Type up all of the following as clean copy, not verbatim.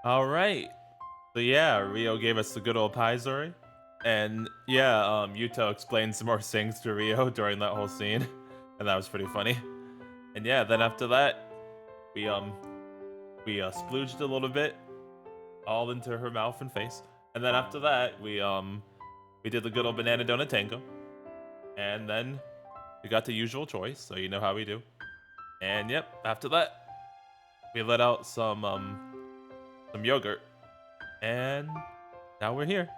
All right. So yeah, Rio gave us the good old pie story. And yeah, Yuto explained some more things to Rio during that whole scene. And that was pretty funny. And yeah, then after that, we splooged a little bit, all into her mouth and face. And then after that, we did the good old banana donut tango. And then we got the usual choice, so you know how we do. And yep, after that, we let out some yogurt. And now we're here.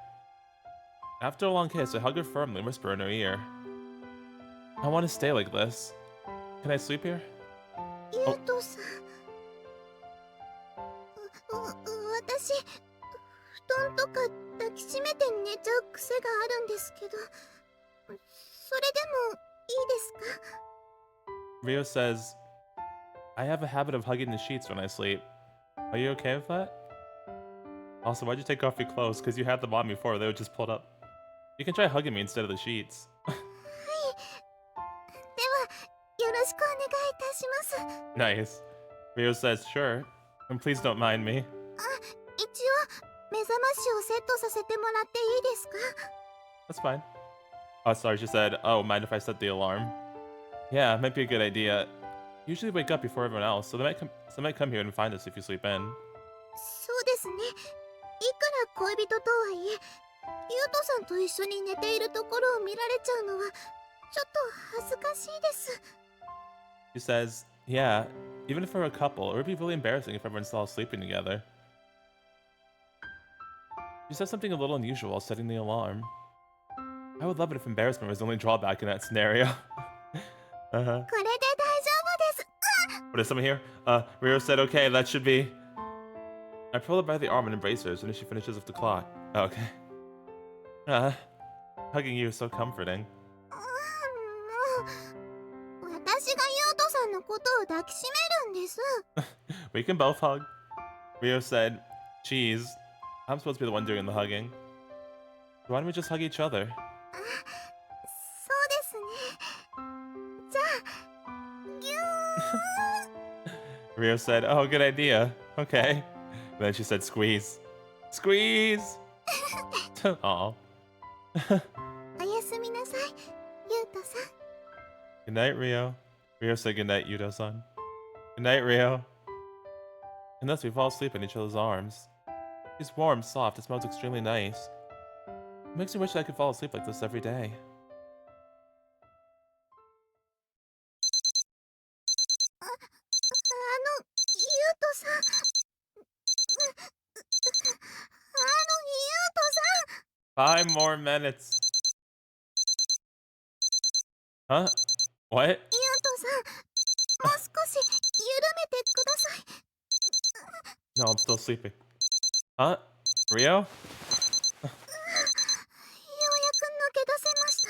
After a long kiss, I hug her firmly and whisper in her ear, I want to stay like this. Can I sleep here? ゆう Oh, とさん、私、布団とか抱きしめて寝ちゃう癖があるんですけど、それでもいいですか？ Rio says, I have a habit of hugging the sheets when I sleep. Are you okay with that? Also, why'd you take off your clothes? Because you had them on before, they were just pulled up. You can try hugging me instead of the sheets. はい。では、よろしくお願いいたします。 Nice. Rio says, sure. And please don't mind me. 一応、目覚ましをセットさせてもらっていいですか？ That's fine. Oh, sorry, she said, oh, mind if I set the alarm? Yeah, might be a good idea. Usually wake up before everyone else, so they might come here and find us if you sleep in. そうですね。いくら恋人とはいえ、ゆうとさんと一緒に寝ているところを見られちゃうのはちょっと恥ずかしいです。 She says, yeah, even if we're a couple, it would be really embarrassing if everyone saw us sleeping together. She says something a little unusual while setting the alarm. I would love it if embarrassment was the only drawback in that scenario. これで大丈夫です。 What is someone here? Rio said, okay, that should be... I pull her by the arm and embrace her as soon as she finishes with the clock. Oh, okay. Hugging you is so comforting. もう、私がゆうとさんのことを抱きしめるんです。 We can both hug. Rio said, geez, I'm supposed to be the one doing the hugging. Why don't we just hug each other? そうですね。じゃあ、ぎゅー。 Rio said, oh, good idea. Okay. And then she said, squeeze. Squeeze! Aw. おやすみなさい、ゆうとさん。 Good night, Rio. Rio said good night, Yuto-san. Good night, Rio. And thus we fall asleep in each other's arms. It's warm, soft, it smells extremely nice. It makes me wish I could fall asleep like this every day. ゆうとさん。ゆうとさん。 5 more minutes. Huh? What? ゆうとさん、もう少し緩めてください。 No, I'm still sleeping. Huh? Rio? ようやく抜け出せました。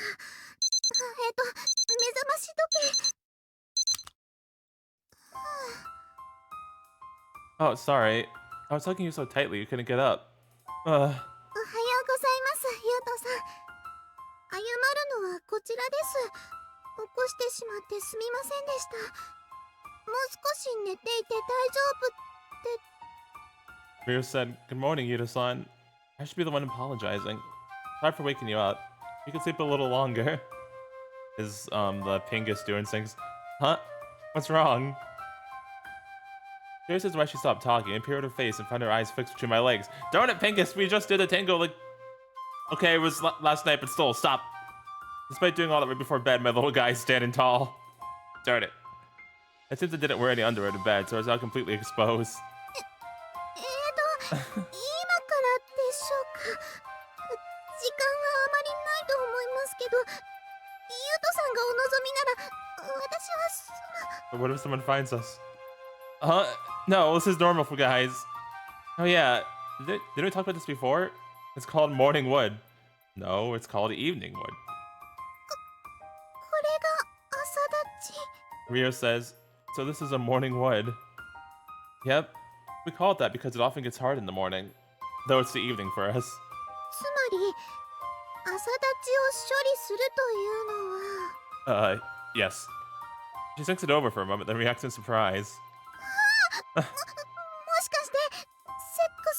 目覚まし時計。 Oh, sorry. I was hugging you so tightly you couldn't get up. おはようございます、ゆうとさん。謝るのはこちらです。起こしてしまってすみませんでした。もう少し寝ていて大丈夫って。 Rio said, good morning, Yuto-san. I should be the one apologizing. Sorry for waking you up. You can sleep a little longer. Is, the Pingus doing things? Huh? What's wrong? Curious as to why she stopped talking and peered at her face and found her eyes fixed between my legs. Darn it, Pingus! We just did a tango like... Okay, it was last night, but still, stop. Despite doing all that right before bed, my little guy is standing tall. Darn it. It seems I didn't wear any underwear to bed, so I was now completely exposed. 今からでしょうか。時間はあまりないと思いますけど、ゆうとさんがお望みなら、私はBut what if someone finds us? No, this is normal for guys. Oh yeah, didn't we talk about this before? It's called morning wood. No, it's called evening wood. これが朝立ち。 Rio says, so this is a morning wood. Yep, we call it that because it often gets hard in the morning, though it's the evening for us. つまり、朝立ちを処理するというのは。 Yes. She thinks it over for a moment, then reacts in surprise. もしかしてセック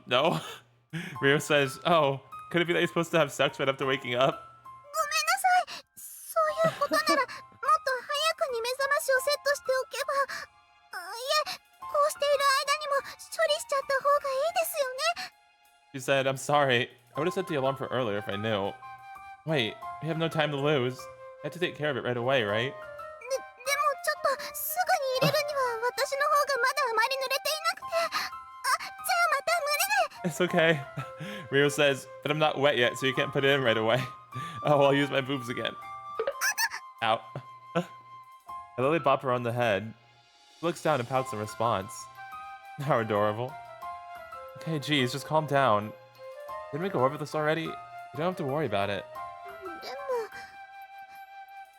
No. Rio says, oh, could it be that you're supposed to have sex right after waking up? ごめんなさい。そういうことなら、もっと早くに目覚ましをセットしておけば。いえ、こうしている間にも処理しちゃった方がいいですよね。She said, I'm sorry. I would have set the alarm for earlier if I knew. Wait, we have no time to lose. I have to take care of it right away, right? でもちょっとすぐに入れるには私の方がまだあまり濡れていなくて。じゃあまた無理で。 It's okay. Rio says, but I'm not wet yet, so you can't put it in right away. Oh, I'll use my boobs again. Ow. I literally bop her on the head. She looks down and pouts in response. How adorable. Okay, geez, just calm down. Didn't we go over this already? You don't have to worry about it. でも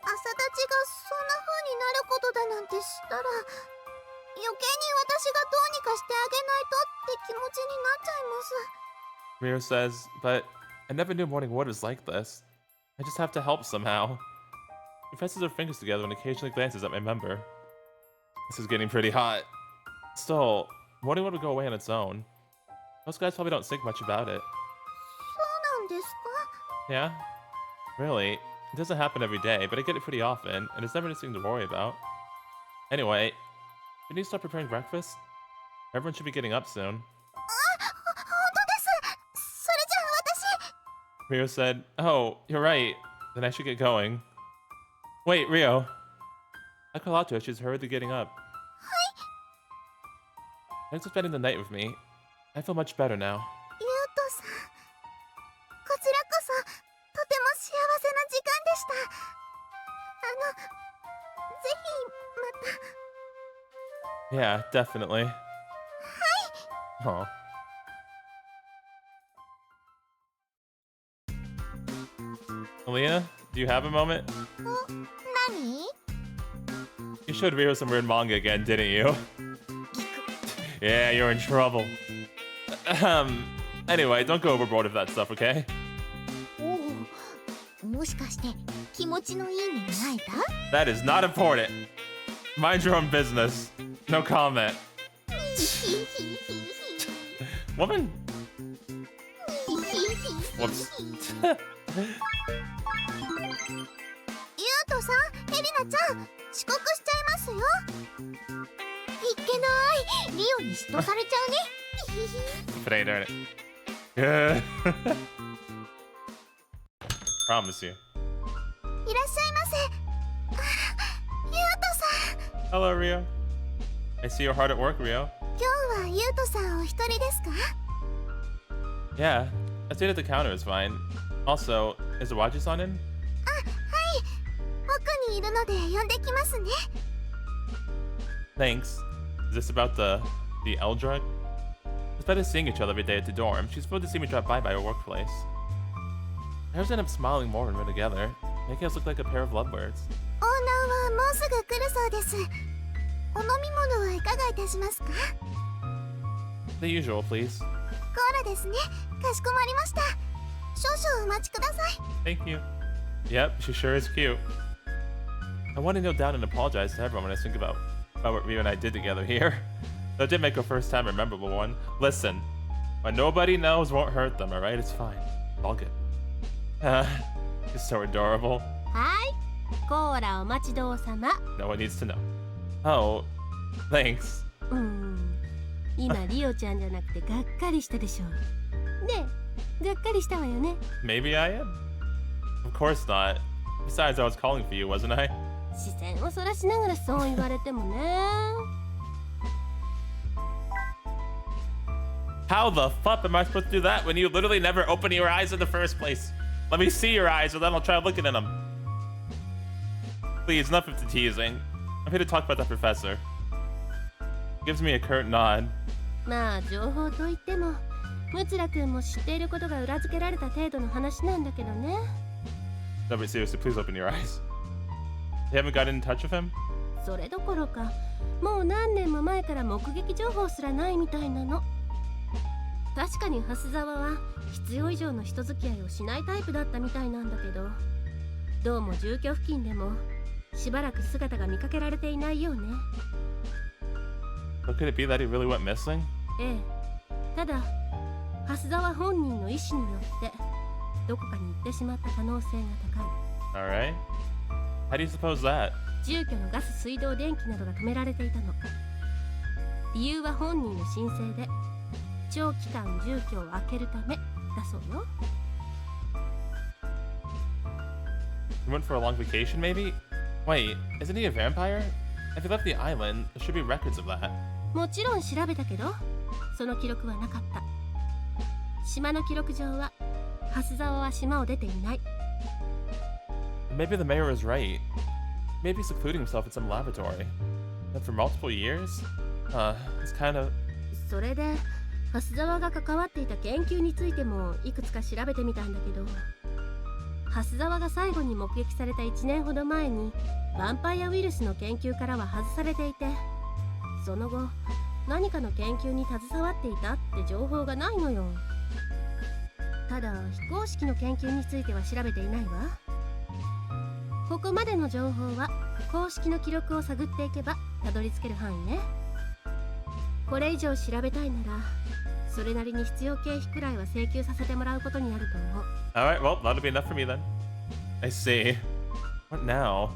朝立ちがそんな風になることだなんて知ったら余計に私がどうにかしてあげないとって気持ちになっちゃいます。 Rio says, but I never knew morning wood was like this. I just have to help somehow. She presses her fingers together and occasionally glances at my member. This is getting pretty hot. Still, morning wood would go away on its own. Most guys probably don't think much about it. そうなんですか? Yeah? Really? It doesn't happen every day, but I get it pretty often, and it's never anything to worry about. Anyway, we need to start preparing breakfast. Everyone should be getting up soon. 本当です。それじゃあ私。 Rio said, oh, you're right. Then I should get going. Wait, Rio. I call out to her. She's hurriedly getting up. Thanks for spending the night with me. I feel much better now. ゆうとさん、こちらこそとても幸せな時間でした。ぜひまた。 Yeah, definitely. Oh. Alina, do you have a moment? 何? You showed Rio some weird manga again, didn't you? Yeah, you're in trouble. Anyway, don't go overboard with that stuff, okay? もしかして気持ちのいいになえた? That is not important. Mind your own business. No comment. Woman? Whoops. ゆうとさん、エリナちゃん、遅刻しちゃいますよ。いっけない。リオに嫉妬されちゃうね。Today, darn it. Yeah. Promise you. いらっしゃいませ。ゆうとさん。 Hello, Rio. I see you're hard at work, Rio. 今日はゆうとさんお一人ですか? Yeah, I stayed at the counter is fine. Also, is the Waji-san in? はい。奥にいるので呼んできますね。 Thanks. Is this about the L drug? Despite us seeing each other every day at the dorm, she's supposed to see me drop by her workplace. I always end up smiling more when we're together, making us look like a pair of lovebirds. オーナーはもうすぐ来るそうです。お飲み物はいかがいたしますか? The usual, please. コーラですね。かしこまりました。少々お待ちください。 Thank you. Yep, she sure is cute. I want to kneel down and apologize to everyone when I think about what Rio and I did together here. That did make our first time a memorable one. Listen, what nobody knows won't hurt them, alright? It's fine. It's all good. It's so adorable. はい、コーラお待ちどうさま。 No one needs to know. Oh, thanks. 今リオちゃんじゃなくてがっかりしたでしょ。ねえ、がっかりしたわよね。 Maybe I am? Of course not. Besides, I was calling for you, wasn't I? 視線をそらしながらそう言われてもね。How the fuck am I supposed to do that when you literally never open your eyes in the first place? Let me see your eyes and then I'll try looking in them. Please, enough of the teasing. I'm here to talk about that professor. He gives me a curt nod. まあ情報といっても、ムツラ君も知っていることが裏付けられた程度の話なんだけどね。 No, but seriously, please open your eyes. You haven't gotten in touch with him? それどころか、もう何年も前から目撃情報すらないみたいなの。確かに蓮沢は必要以上の人付き合いをしないタイプだったみたいなんだけど、どうも住居付近でもしばらく姿が見かけられていないようね。 So could it be that he really went missing? ええ、ただ蓮沢本人の意思によってどこかに行ってしまった可能性が高い。 Alright. How do you suppose that? 住居のガス、水道、電気などが止められていたの。理由は本人の申請で長期間住居を空けるためだそうよ。 He went for a long vacation, maybe? Wait, isn't he a vampire? If he left the island, there should be records of that. もちろん調べたけどその記録はなかった。島の記録上は蓮沢は島を出ていない。 Maybe the mayor is right. Maybe he's secluding himself in some laboratory. And for multiple years? It's kind of... それで蓮沢が関わっていた研究についてもいくつか調べてみたんだけど、蓮沢が最後に目撃された1年ほど前にヴァンパイアウイルスの研究からは外されていて、その後何かの研究に携わっていたって情報がないのよ。ただ非公式の研究については調べていないわ。ここまでの情報は公式の記録を探っていけばたどり着ける範囲ね。これ以上調べたいならそれなりに必要経費くらいは請求させてもらうことになると思う。 Alright, well, that'll be enough for me then. I see. What now?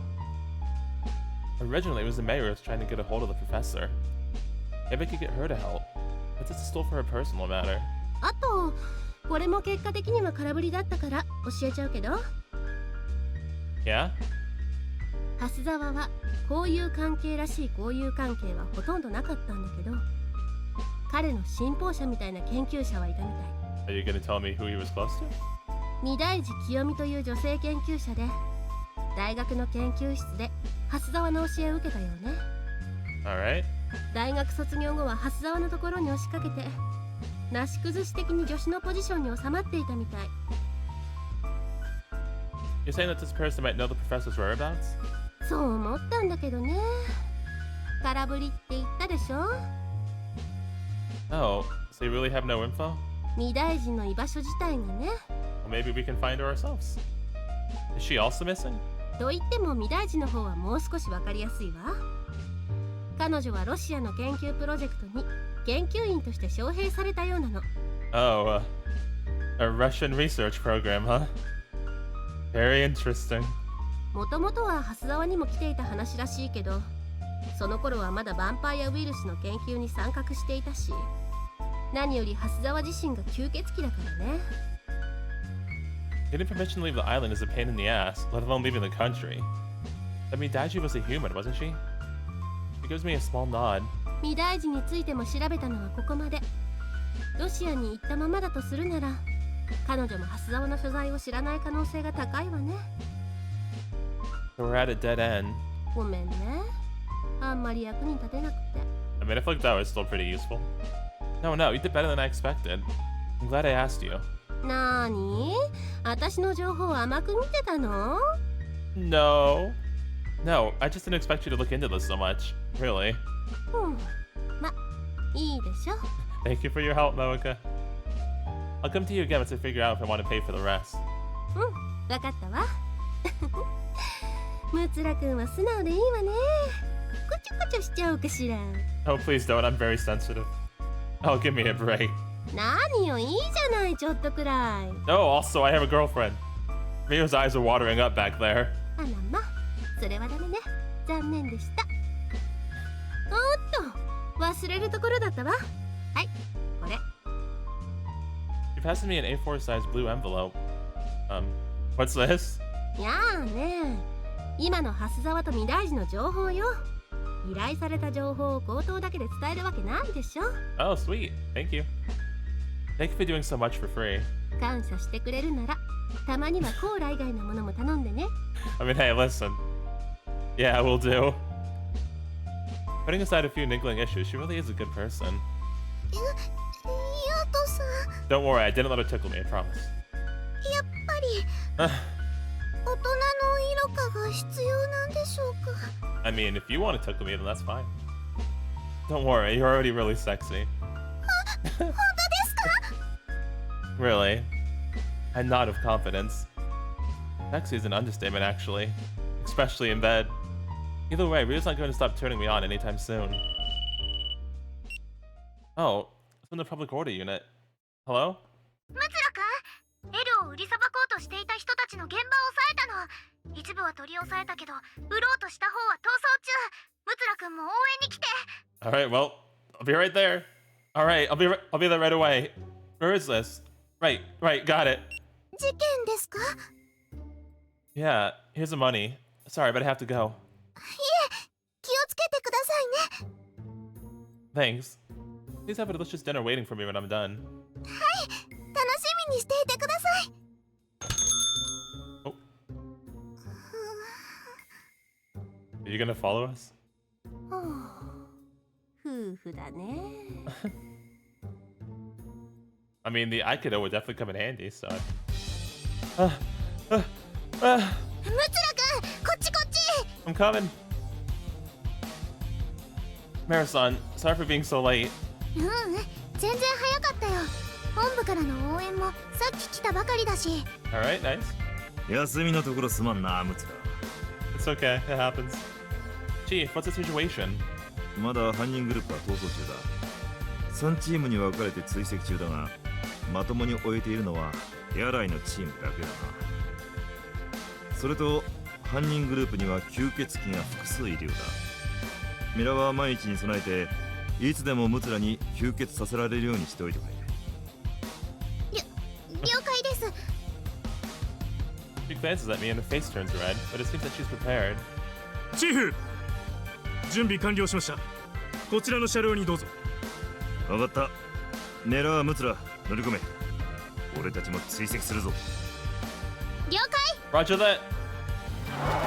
Originally, it was the mayor who was trying to get a hold of the professor. Maybe I could get her to help. But this is still for a personal matter. あとこれも結果的には空振りだったから教えちゃうけど、 Yeah? 蓮沢は交友関係らしい交友関係はほとんどなかったんだけど、彼の信奉者みたいな研究者はいたみたい。 Are you gonna tell me who he was close to? 二大寺清美という女性研究者で大学の研究室で蓮沢の教えを受けたよね。 Alright. 大学卒業後は蓮沢のところに押しかけてなし崩し的に助手のポジションに収まっていたみたい。 You're saying that this person might know the professor's whereabouts? そう思ったんだけどね。空振りって言ったでしょ。 Oh, so you really have no info? 二大臣の居場所自体がね。 Well, maybe we can find her ourselves. Is she also missing? と言っても未大寺の方はもう少しわかりやすいわ。彼女はロシアの研究プロジェクトに研究員として招聘されたようなの。 Oh, a Russian research program, huh? Very interesting. もともとは蓮沢にも来ていた話らしいけど、その頃はまだヴァンパイアウイルスの研究に参画していたし、何より蓮沢自身が吸血鬼だからね。 Getting permission to leave the island is a pain in the ass, let alone leaving the country. I mean, Daiji was a human, wasn't she? She gives me a small nod. 未大寺についても調べたのはここまで。ロシアに行ったままだとするなら、彼女も蓮沢の所在を知らない可能性が高いわね。 So we're at a dead end. ごめんね。あんまり役に立てなくて。 I mean, I feel like that was still pretty useful. No, you did better than I expected. I'm glad I asked you. なーに？私の情報を甘く見てたの？ No, I just didn't expect you to look into this so much. Really. ま、いいでしょ。 Thank you for your help, Moeka. I'll come to you again once I figure out if I want to pay for the rest. わかったわ。ムツラくんは素直でいいわね。こちょこちょしちゃおうかしら。 Oh, please don't. I'm very sensitive. Oh, give me a break. 何よ、いいじゃない、ちょっとくらい。 Oh, also, I have a girlfriend. Mio's eyes are watering up back there. あらま、それはダメね。残念でした。おっと、忘れるところだったわ。はい、これ。 She passed me an A4 size blue envelope. What's this? やあね、今の蓮沢と未大寺の情報よ。依頼された情報を口頭だけで伝えるわけないでしょ。 Oh, sweet. Thank you. Thank you for doing so much for free. 感謝してくれるなら、たまにはコーラ以外のものも頼んでね。I mean, hey, listen. Yeah, we'll do. Putting aside a few niggling issues, she really is a good person. ユウトさん、 Don't worry, I didn't let her tickle me, I promise. やっぱり大人の色化が必要なんでしょうか。 I mean, if you want to tickle me, then that's fine. Don't worry, you're already really sexy. 本当ですか？ Really? A nod of confidence. Sexy is an understatement, actually. Especially in bed. Either way, Rio's not going to stop turning me on anytime soon. Oh, it's from the Public Order Unit. Hello? ムツラ君、L を売りさばこうとしていた人たちの現場を押さえたの。一部は取り押さえたけど、売ろうとした方は逃走中。ムツラ君も応援に来て。 Alright, well, I'll be right there. Alright, I'll be there right away. Where is this? Right, got it. 事件ですか？ Yeah, here's the money. Sorry, but I have to go. 気をつけてくださいね。 Thanks. Please have a delicious dinner waiting for me when I'm done. 楽しみにしていてください。 Oh. Are you gonna follow us? 夫婦だね。 I mean, the Aikido would definitely come in handy, so. ムツラ君、こっちこっち。 I'm coming. Marathon, sorry for being so late. 全然早かったよ。本部からの応援もさっき来たばかりだし。 Alright, nice. 休みのところすまんな、ムツラ。 It's okay, it happens. Chief, what's the situation? まだ犯人グループは逃走中だ。3チームに分かれて追跡中だが、まともに終えているのはヤライのチームだけだな。それと犯人グループには吸血鬼が複数いるようだ。ミラは万一に備えていつでもムツラに吸血させられるようにしておいてくれ。了解です。 She glances at me and her face turns red, but it seems that she's prepared. チーフ、準備完了しました。こちらの車両にどうぞ。分かった。狙わムツラ、乗り込め。俺たちも追跡するぞ。了解。 Roger that!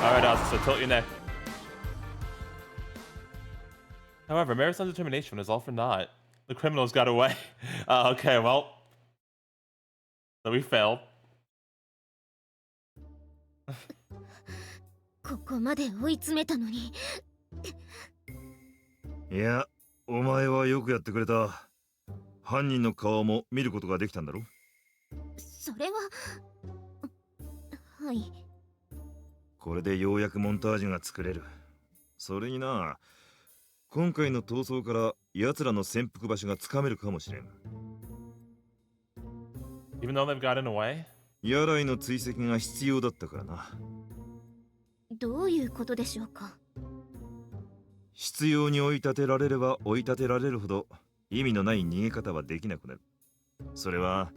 Alright, Oz, so tilt your neck. However, Marathon's determination was all for naught. The criminals got away. Okay, well. So we failed. ここまで追い詰めたのに。いや、お前はよくやってくれた。犯人の顔も見ることができたんだろ？それは。はい。これでようやくモンタージュが作れる。それにな、今回の逃走から奴らの潜伏場所がつかめるかもしれん。 Even though they've gotten away? ヤライの追跡が必要だったからな。どういうことでしょうか？必要に追い立てられれば追い立てられるほど意味のない逃げ方はできなくなる。それは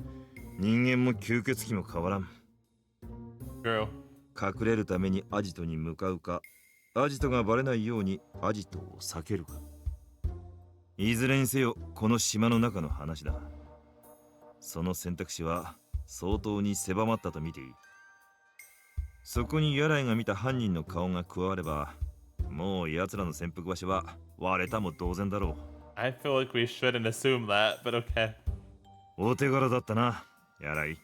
人間も吸血鬼も変わらん。 True. 隠れるためにアジトに向かうか、アジトがバレないようにアジトを避けるか。いずれにせよこの島の中の話だ。その選択肢は相当に狭まったと見ていい。そこにヤライが見た犯人の顔が加われば、もう奴らの潜伏場所は割れたも同然だろう。 I feel like we shouldn't assume that, but okay. お手柄だったな、ヤライ。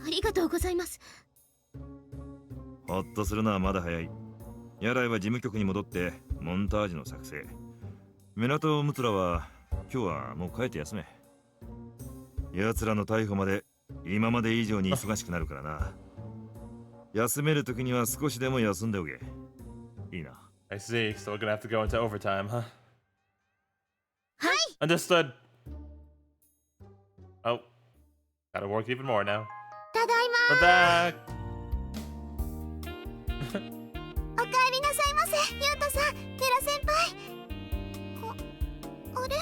ありがとうございます。ほっとするのはまだ早い。ヤライは事務局に戻ってモンタージュの作成。メナとムツラは今日はもう帰って休め。奴らの逮捕まで今まで以上に忙しくなるからな。休める時には少しでも休んでおけ。いいな。 I see, so we're gonna have to go into overtime, huh? はい。 Understood. Oh, gotta work even more now. ただい We're back! ま。おかえりなさいませ、ユウトさん、テラ先輩。あれ、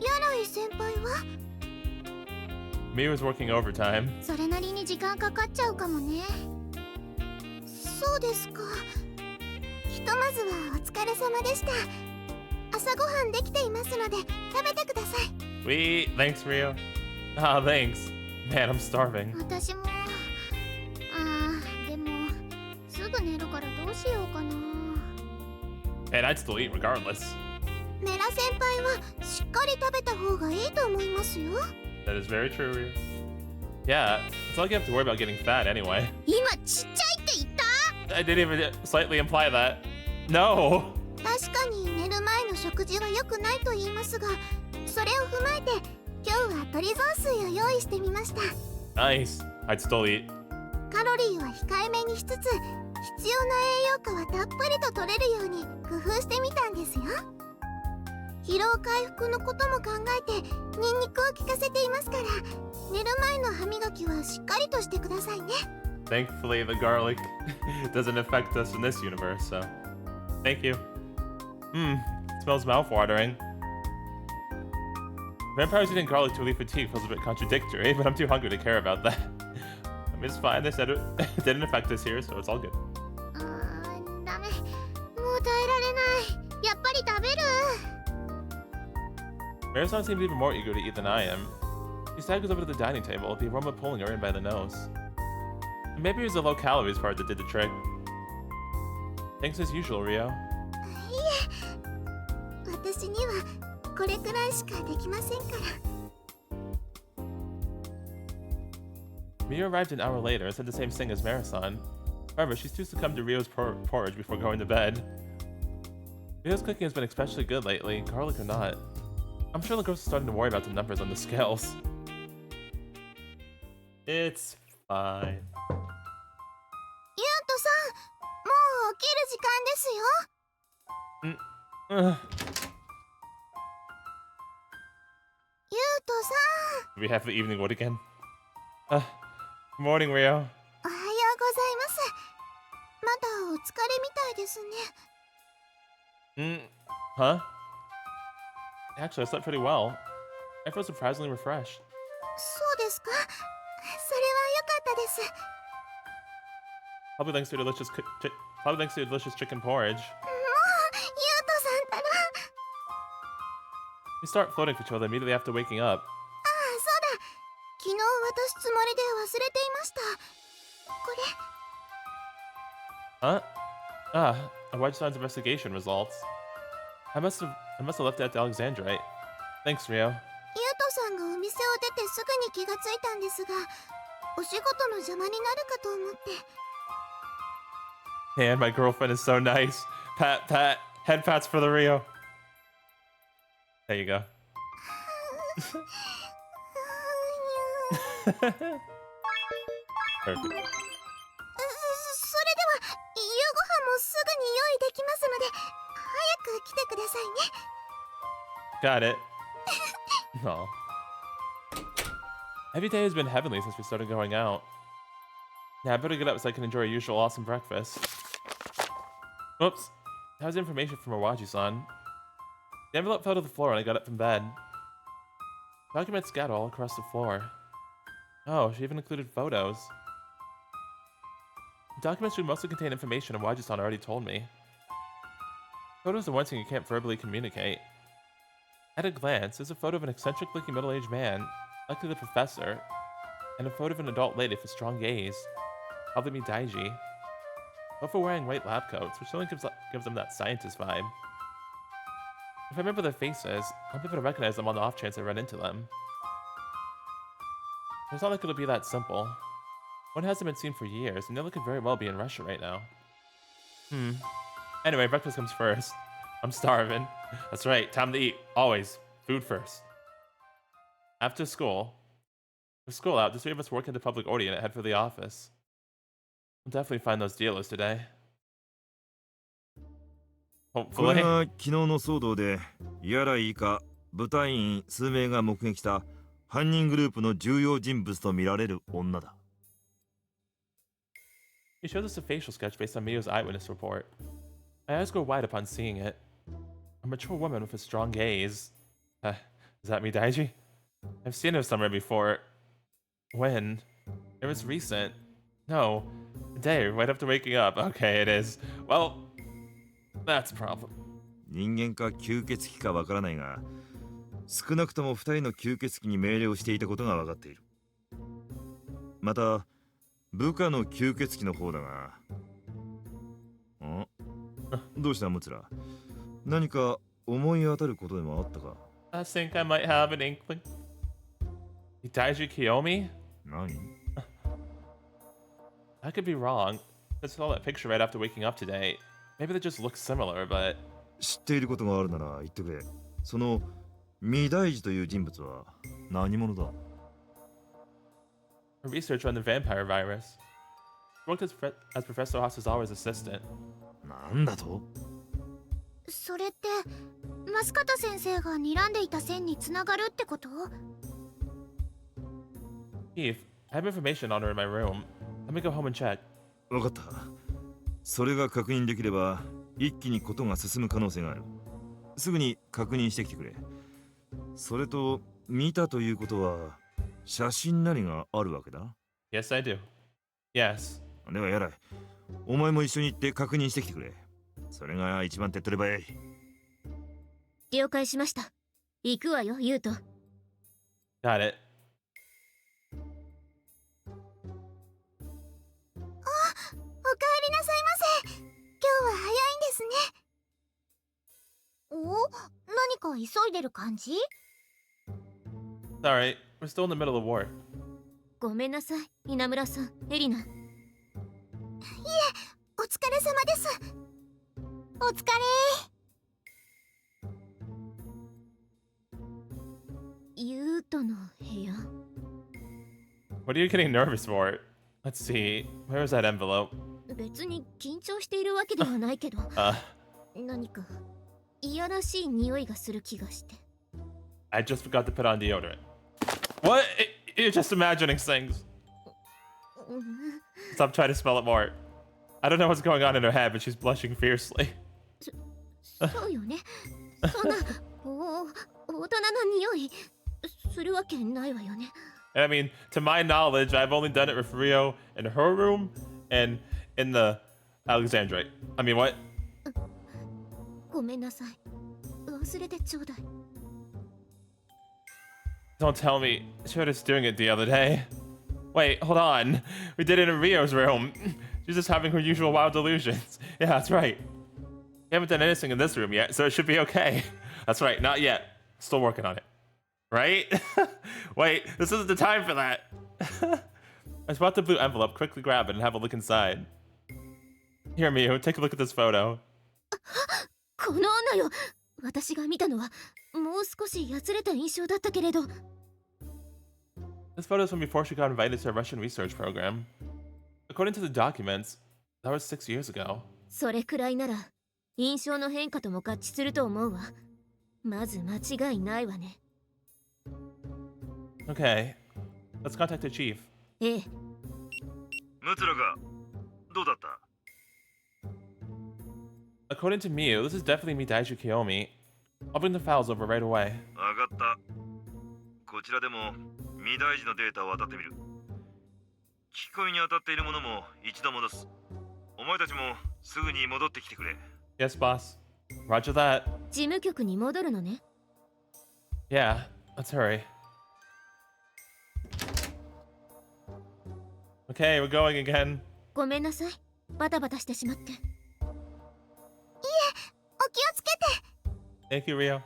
ヤライ先輩は？ Me was working overtime. それなりに時間かかっちゃうかもね。そうですか。ひとまずはお疲れ様でした。朝ごはんできていますので食べてください。Thanks, Rio. Ah, thanks. Man, I'm starving. 私も。でもすぐ寝るからどうしようかな。 And I'd still eat regardless. メラ先輩はしっかり食べた方がいいと思いますよ。 That is very true, Rio. Yeah, it's not like you have to worry about getting fat anyway. 今ちっちゃいって言った？ I didn't even slightly imply that. No! 確かに寝る前の食事は良くないと言いますが、それを踏まえて今日は鶏雑炊を用意してみました。 Nice. I'd still eat. カロリーは控えめにしつつ、必要な栄養価はたっぷりと取れるように工夫してみたんですよ。疲労回復のことも考えてニンニクを効かせていますから、寝る前の歯磨きはしっかりとしてくださいね。 Thankfully, the garlic doesn't affect us in this universe, so thank you. Smells mouthwatering. Vampires eating garlic to relieve fatigue feels a bit contradictory, but I'm too hungry to care about that. I mean, it's fine. They said it didn't affect us here, so it's all good. ダメ、もう耐えられない。やっぱり食べる。 Marathon seemed even more eager to eat than I am. She staggers over to the dining table, the aroma pulling her in by the nose. Maybe it was the low calories part that did the trick. Thanks as usual, Rio. いえ、私にはこれくらいしかできませんから。 Rio arrived an hour later and said the same thing as Marathon. However, she's too succumbed to Rio's porridge before going to bed. Rio's cooking has been especially good lately, garlic or not. I'm sure the girls are starting to worry about the numbers on the scales. It's fine. ユウトさん、もう起きる時間ですよ。ユウトさん。 We have the evening wood again. Good morning, Rio. おはようございます。まだお疲れみたいですね。Huh? Actually, I slept pretty well. I feel surprisingly refreshed. そうですか。それは良かったです。 Probably thanks to your delicious chicken porridge. もう、ユウトさんったら。We start floating for each other immediately after waking up. そうだ。昨日渡すつもりで忘れていました。これ。A White Sun's investigation results. I must have left it at the Alexandrite. Thanks, Rio. ユウトさんがお店を出てすぐに気がついたんですが、お仕事の邪魔になるかと思って。 Man, my girlfriend is so nice. Pat, pat, head pats for the Rio. There you go. Perfect. それでは、夕ご飯もすぐに用意できますので、早く来てくださいね。 Got it. Aw. Every day has been heavenly since we started going out. Now I better get up so I can enjoy our usual awesome breakfast. Whoops. That was information from Awaji-san. The envelope fell to the floor when I got up from bed. Documents scattered all across the floor. Oh, she even included photos. The documents should mostly contain information Awaji-san already told me. Photos are one thing you can't verbally communicate. At a glance, there's a photo of an eccentric-looking middle-aged man, likely the professor, and a photo of an adult lady with a strong gaze, probably me Daiji. Both are wearing white lab coats, which only gives them that scientist vibe. If I remember their faces, I'll be able to recognize them on the off chance I run into them. It's not like it'll be that simple. One hasn't been seen for years, and they could very well be in Russia right now. Anyway, breakfast comes first. I'm starving. That's right, time to eat. Always. Food first. After school, with school out, the three of us work into public order and head for the office. We'll definitely find those dealers today. こ Hopefully. れが昨日の騒動で、やらいいか部隊員数名が目撃した犯人グループの重要人物とみられる女だ。He shows us a facial sketch based on Mio's eyewitness report. My eyes go wide upon seeing it. A mature woman with a strong gaze. Is that me, Daiji? I've seen her somewhere before. When? It was recent. No. Today, right after waking up. Okay, it is. Well, that's a problem. 人間か吸血鬼かわからないが、少なくとも2人の吸血鬼に命令をしていたことが分かっている。また、部下の吸血鬼の方だが。どうしたムツラ？何か思い当たることでもあったか？ I think I might have an inkling. Daiji Kiyomi? 何？ I could be wrong. I saw that picture right after waking up today. Maybe they just look similar, but... 知っていることがあるなら言ってくれ。その未大寺という人物は何者だ？ A researcher on the vampire virus. Worked as Professor Hasazawa's assistant. なんだと？それって増方先生が睨んでいた線につながるってこと？ Chief, I have information on her in my room. Let me go home and check. 分かった。それが確認できれば一気にことが進む可能性がある。すぐに確認してきてくれ。それと見たということは写真なりがあるわけだ。 Yes, I do. Yes. ではやらい。お前も一緒に行って確認してきてくれ。それが一番手っ取り早い。了解しました。行くわよ、ユウト。Got it. おかえりなさいませ。今日は早いんですね。お、何か急いでる感じ？ It's alright. We're still in the middle of war. ごめんなさい、稲村さん、エリナ。お疲れ様です。お疲れ。ユウトの部屋。What are you getting nervous for? Let's see. Where is that envelope? 別に緊張しているわけではないけど、何かいやらしい匂いがする気がして。I just forgot to put on deodorant. What? You're just imagining things. Stop trying to spell it more. I don't know what's going on in her head, but she's blushing fiercely. そうよね。そんな大人の匂いするわけないわよね。I mean, to my knowledge, I've only done it with Rio in her room and in the Alexandrite. I mean, what? ごめんなさい。忘れてちょうだい。Don't tell me. She was just doing it the other day. Wait, hold on. We did it in Rio's room. She's just having her usual wild delusions. Yeah, that's right. We haven't done anything in this room yet, so it should be okay. That's right, not yet. Still working on it. Right? Wait, this isn't the time for that. I spot the blue envelope. Quickly grab it and have a look inside. Here, Miu, take a look at this photo. この女よ。私が見たのはもう少しやつれた印象だったけれど。This photo is from before she got invited to a Russian research program. According to the documents, that was 6 years ago. それくらいなら印象の変化とも合致すると思うわ。まず間違いないわね。Okay, let's contact the chief. ええ。ムツラか。どうだった？ According to Miu, this is definitely Daiju Kiyomi. I'll bring the files over right away. わかった。こちらでも未大事のデータを当たってみる。機械に当たっているものも一度戻す。お前たちもすぐに戻ってきてくれ。Yes, boss. Roger that. 事務局に戻るのね。Yeah, let's hurry. Okay, we're going again. ごめんなさい。バタバタしてしまって。お気をつけて。 Thank you, Rio. いってらっ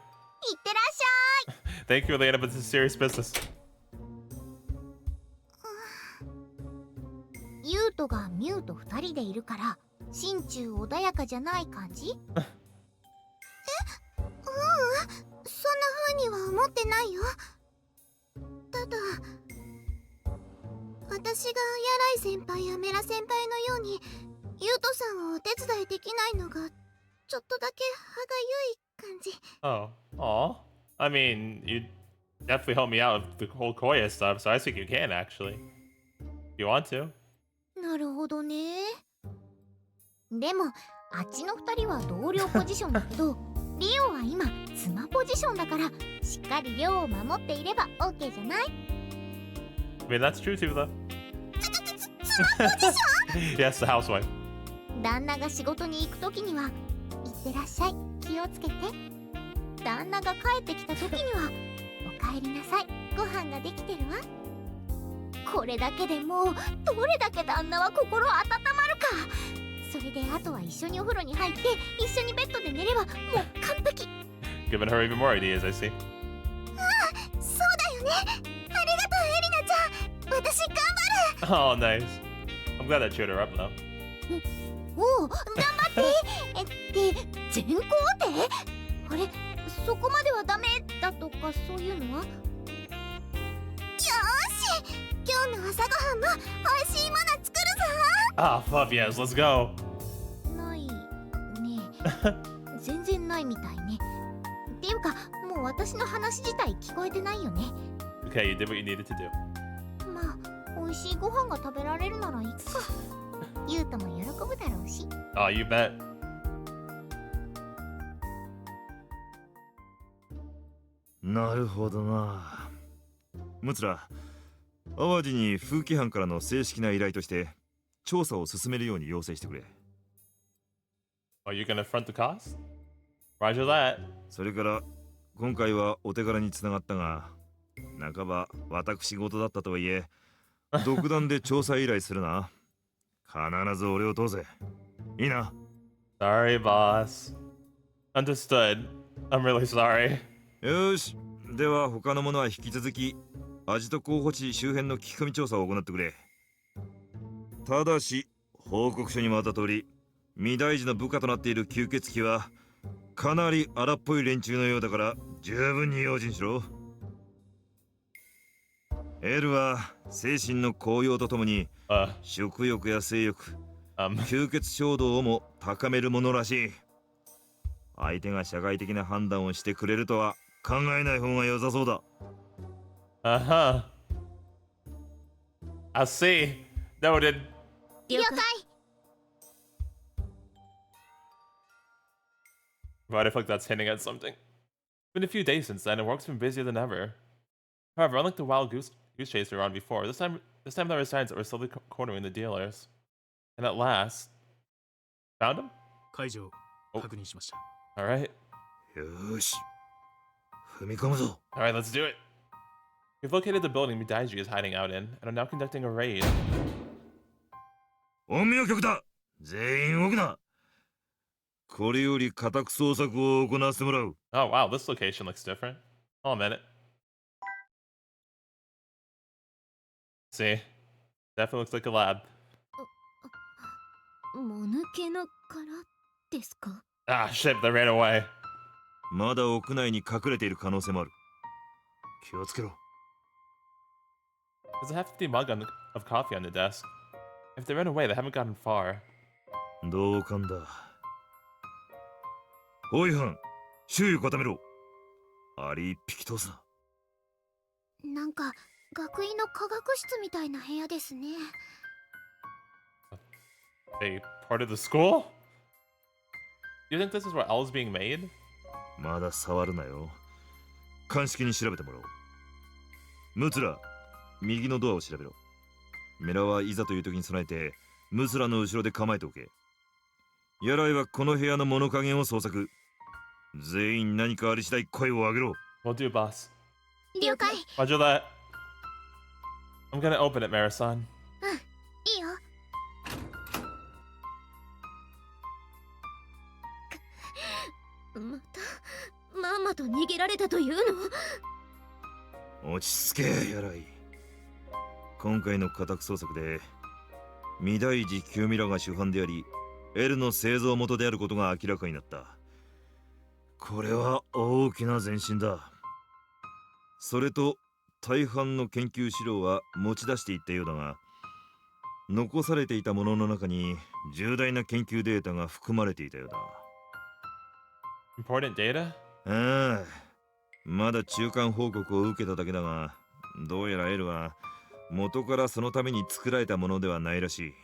しゃい。 Thank you, Elena, but this is serious business. ユウトがミュウと二人でいるから心中穏やかじゃない感じ？え、そんな風には思ってないよ。ただ私がヤライ先輩やメラ先輩のようにユウトさんをお手伝いできないのがちょっとだけ歯がゆい感じ。 Oh, aw. I mean, you definitely helped me out with the whole Koya stuff, so I think you can, actually. If you want to. なるほどね。でもあっちの二人は同僚ポジションだけどリオは今妻ポジションだからしっかり寮を守っていれば OK じゃない？ I mean, that's true too, though. 妻ポジションYes, the housewife. 旦那が仕事に行くときには「いってらっしゃい、気をつけて」旦那が帰ってきたときには「おかえりなさい、ご飯ができてるわ」これだけでもうどれだけ旦那は心温まるか。それであとは一緒にお風呂に入って一緒にベッドで寝ればもう完璧。 Giving her even more ideas, I see. そうだよね。ありがとうエリナちゃん。私頑張る。 Oh, nice. I'm glad that cheered her up, though. おお、頑張ってで、全校であれ、そこまではダメだとかそういうのは？よーし、今日の朝ごはんも美味しいもの作るぞ。 Ah, fuck yes, let's go. ないね全然ないみたいね。っていうかもう私の話自体聞こえてないよね。 Okay, you did what you needed to do. まあ美味しいご飯が食べられるなら行くか。ユウトも喜ぶだろうし。 Oh, you bet. なるほどな。ムツラ、淡路に風紀班からの正式な依頼として調査を進めるように要請してくれ。Are you gonna front the cost? Roger that. それから今回はお手柄につながったが、半ば私事だったとはいえ独断で調査依頼するな。必ず俺を通せ。いいな。 Sorry, boss. Understood. I'm really sorry. よし、では他の者は引き続きアジト候補地周辺の聞き込み調査を行ってくれ。ただし報告書にもあった通り、御大寺の部下となっている吸血鬼はかなり荒っぽい連中のようだから十分に用心しろ。エルは精神の高揚とともに食欲や性欲、吸血衝動をも高めるものらしい。相手が社会的な判断をしてくれるとは考えない方が良さそうだ。Uh-huh. I see. Noted. 了解。 But I feel like that's hinting at something. It's been a few days since then, and work's been busier than ever. However, unlike the wild goose chase we were on before, this time there were signs that were slowly cornering the dealers. And at last, found him? 解除を確認しました。 All right. よし、踏み込むぞ。 All right, let's do it. We've located the building Midaiji is hiding out in, and are now conducting a raid. 音の曲だ。全員動くな。これより家宅捜索を行わせてもらう。 Oh, wow, this location looks different. Hold on a minute. See? Definitely looks like a lab. もぬけの殻ですか？ Ah, shit, they ran away. まだ屋内に隠れている可能性もある。気をつけろ。 There's a hefty mug of coffee on the desk. If they ran away, they haven't gotten far. 同感だ。おいはん、周囲固めろ。あり一匹通すな。なんか学院の科学室みたいな部屋ですね。 They part of the school? You think this is where L's being made? まだ触るなよ。鑑識に調べてもらおう。ムツラ、右のドアを調べろ。メラはいざという時に備えてムツラの後ろで構えておけ。ヤライはこの部屋の物陰を捜索。全員何かあり次第声を上げろ。 Will do, boss. 了解。 Roger that. I'm gonna open it, Marasan. いいよ。またママと逃げられたというの？落ち着け、ヤライ。今回の家宅捜索で御大寺清美らが主犯であり、L の製造元であることが明らかになった。これは大きな前進だ。それと大半の研究資料は持ち出していったようだが、残されていたものの中に重大な研究データが含まれていたようだ。Important data? ああ、まだ中間報告を受けただけだが、どうやら L は元からそのために作られたものではないらしい。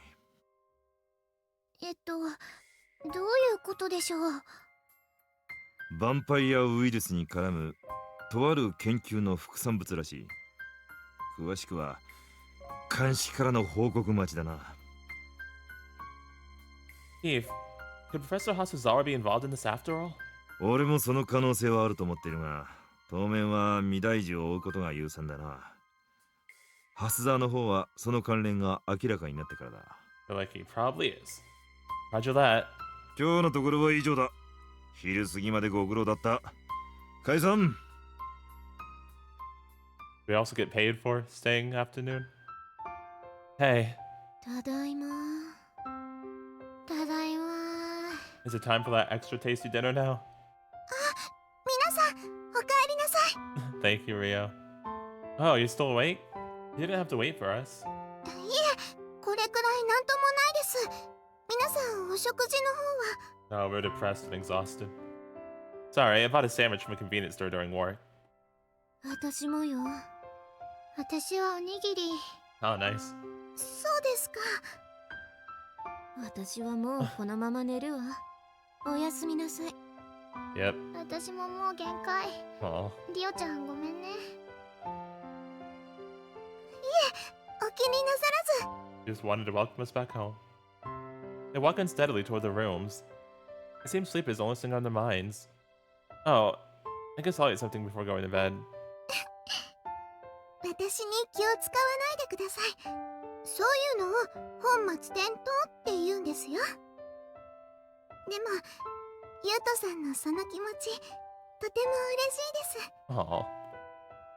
どういうことでしょう。ヴァンパイアウイルスに絡むとある研究の副産物らしい。詳しくは監視からの報告待ちだな。Eve, could Professor Hasezawa be involved in this after all? 俺もその可能性はあると思っているが、当面は御大寺を追うことが優先だな。蓮沢の方はその関連が明らかになってからだ。 I feel like he probably is. Roger that. 今日のところは以上だ。昼過ぎまでご苦労だった。解散。 We also get paid for staying afternoon? Hey, ただいま。ただいま。 is it time for that extra tasty dinner now? 皆さん、おかえりなさい。 Thank you, Rio. Oh, you're still awake? You didn't have to wait for us. いえ、これくらいなんともないです。皆さん、お食事の方は。Oh, we're depressed and exhausted. Sorry, I bought a sandwich from a convenience store during work. 私もよ。私はおにぎり。 Oh, nice. そうですか。私はもうこのまま寝るわ。おやすみなさい。 Yep. 私ももう限界。 Oh. リオちゃんごめんね。いえ、お気になさらず。 She just wanted to welcome us back home. They walk unsteadily toward their rooms. It seems sleep is the only thing on their minds. Oh, I guess I'll eat something before going to bed. 私に気を使わないでください。そういうのを本末転倒って言うんですよ。でも、ゆうとさんのその気持ち、とても嬉しいです。 Oh.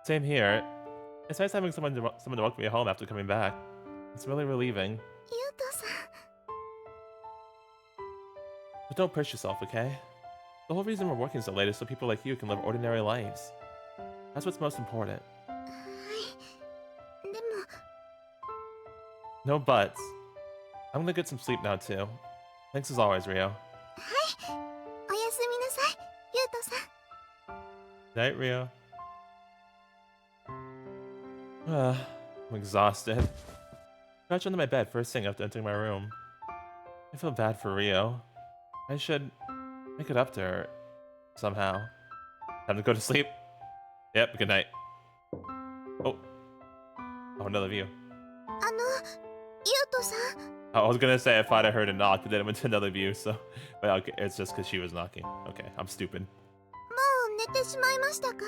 Same here. It's nice having someone to welcome me home after coming back. It's really relieving. ゆうとさん。 But don't push yourself, okay? The whole reason we're working so late is so people like you can live ordinary lives. That's what's most important. はい。でも、 No buts. I'm gonna get some sleep now, too. Thanks as always, Rio. はい。おやすみなさい、ゆうとさん。 Night, Rio. I'm exhausted. Crouch under my bed first thing after entering my room. I feel bad for Rio. I should make it up to her somehow. Time to go to sleep. Yep, good night. Oh. Oh, another view. ゆうとさん。 I was gonna say I thought I heard a knock, but then it went to another view, so... But okay, it's just because she was knocking. Okay, I'm stupid. もう寝てしまいましたか？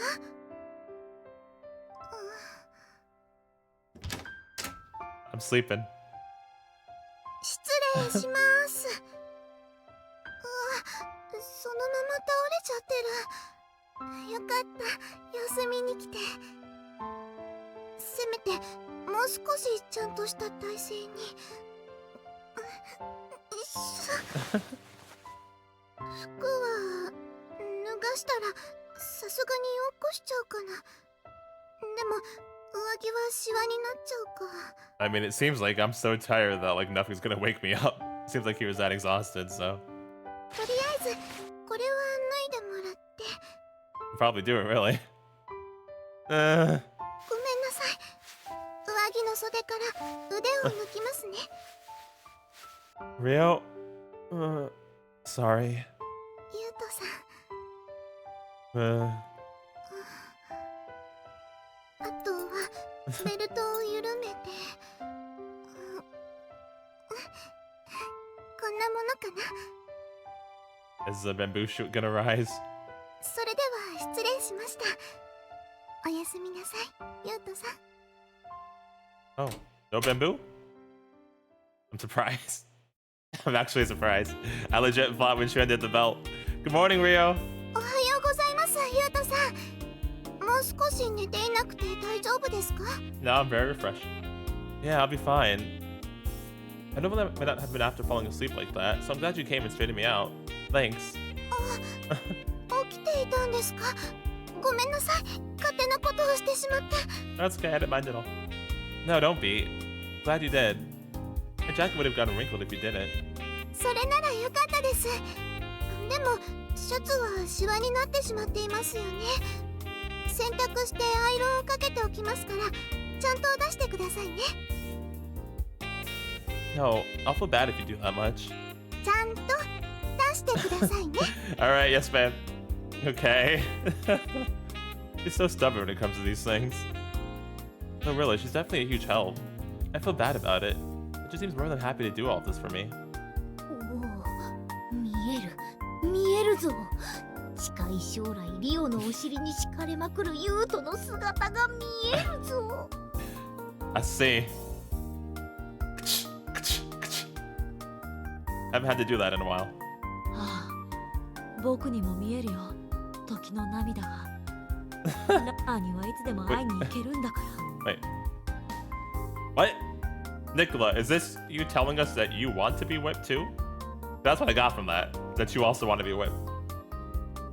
I'm sleeping. 失礼します。うわ、そのまま倒れちゃってる。よかった、休みに来て。せめてもう少しちゃんとした体勢に。服は脱がしたらさすがに起こしちゃうかな。でも上着はシワになっちゃうか。 I mean, it seems like I'm so tired that, like, nothing's gonna wake me up. Seems like he was that exhausted, so... とりあえずこれは脱いでもらって。 Probably do it, really. ごめんなさい。上着の袖から腕を抜きますね。 Rio? Sorry. ゆうとさん。 あとはベルトを緩めて。こんなものかな。 Is the bamboo shoot gonna rise? それでは失礼しました。おやすみなさい、ゆうとさん。 Oh, no bamboo? I'm surprised. I'm actually surprised. I legit thought when she undid the belt. Good morning, Rio. おはようございます、ゆうとさん。もう少し寝ていなくて大丈夫ですか？ No, I'm very refreshed. Yeah, I'll be fine. I know that might not have been after falling asleep like that, so I'm glad you came and straightened me out. Thanks. 起きていたんですか？ごめんなさい。勝手なことをしてしまって。 That's okay, I didn't mind at all. No, don't be. Glad you did. My jacket would have gotten wrinkled if you didn't. それならよかったです。でもシャツはシワになってしまっていますよね。洗濯してアイロンをかけておきますから、ちゃんと出してくださいね。 No, I'll feel bad if you do that much. ちゃんと出してくださいね。 Alright, yes, ma'am. Okay. She's so stubborn when it comes to these things. No, really, she's definitely a huge help. I feel bad about it. She seems more than happy to do all of this for me. おお、見えるぞ。近い将来リオのお尻に敷かれまくるユウトの姿が見えるぞ。 I see. Haven't had to do that in a while. ああ、僕にも見えるよ、時の涙が。ラーにはいつでも会いに行けるんだから。 Wait. What? Nicola, is this you telling us that you want to be whipped too? That's what I got from that. That you also want to be whipped.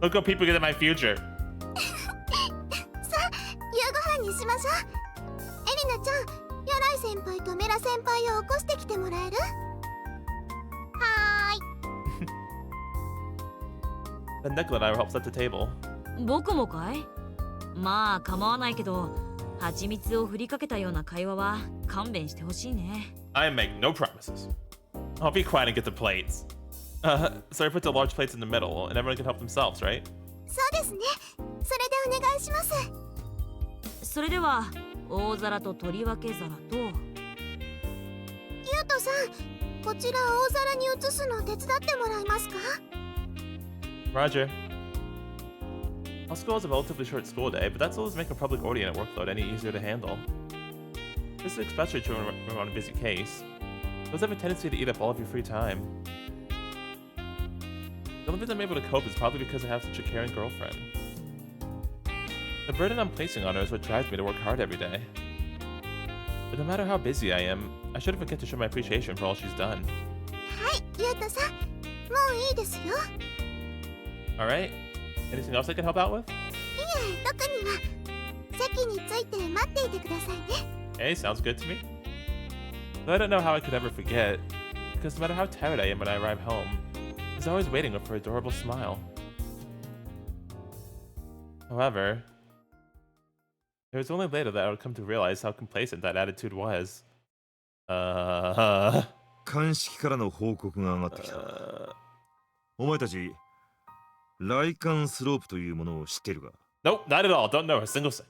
Look what people get in my future. さあ、夕ご飯にしましょう。エリナちゃん、柳井先輩とメラ先輩を起こしてきてもらえる？はーい。Then Neko and I will help set the table. 僕もかい？まあ構わないけど、蜂蜜を振りかけたような会話は勘弁してほしいね。I make no promises. I'll be quiet and get the plates. So I put the large plates in the middle, and everyone can help themselves, right? そうですね。それでお願いします。それでは大皿と取り分け皿と。ゆうとさん、こちら大皿に移すの手伝ってもらえますか？ Roger. Our school has a relatively short school day, but that's always make a public audience workload any easier to handle. This is especially true when we're on a busy case. Those have a tendency to eat up all of your free time. The only reason I'm able to cope is probably because I have such a caring girlfriend. The burden I'm placing on her is what drives me to work hard every day. But no matter how busy I am, I shouldn't forget to show my appreciation for all she's done. はい、ゆうとさん、もういいですよ。Alright? Anything else I can help out with? いえ、特には。席について待っていてくださいね。Hey, sounds good to me. Though I don't know how I could ever forget, because no matter how tired I am when I arrive home, he's always waiting with her adorable smile. However, it was only later that I would come to realize how complacent that attitude was. 鑑識からの報告が上がってきた。お前たち、雷管スロープというものを知っているか？ Nope, not at all. Don't know a single thing.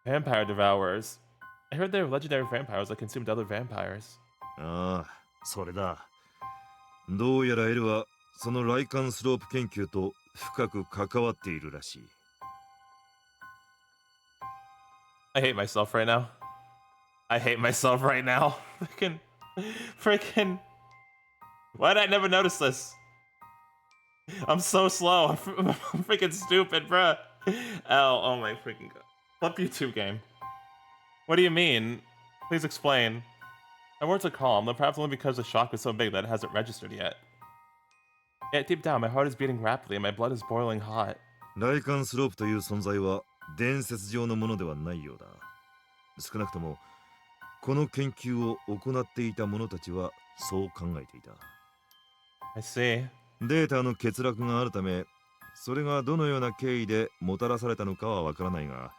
Vampire devourers. I heard they were legendary vampires that consumed other vampires. ああ、それだ。どうやらエルはその雷管スロープ研究と深く関わっているらしい。I hate myself right now. I hate myself right now. Freaking. Why did I never notice this? I'm so slow. I'm freaking stupid, bruh. Oh my freaking god. Flip YouTube game. What do you mean? Please explain. My words are calm, though perhaps only because the shock was so big that it hasn't registered yet. Yet deep down, my heart is beating rapidly and my blood is boiling hot. 雷管スロープという存在は伝説上のものではないようだ。少なくともこの研究を行っていた者たちはそう考えていた。I see. データの欠落があるため、それがどのような経緯でもたらされたのかはわからないが、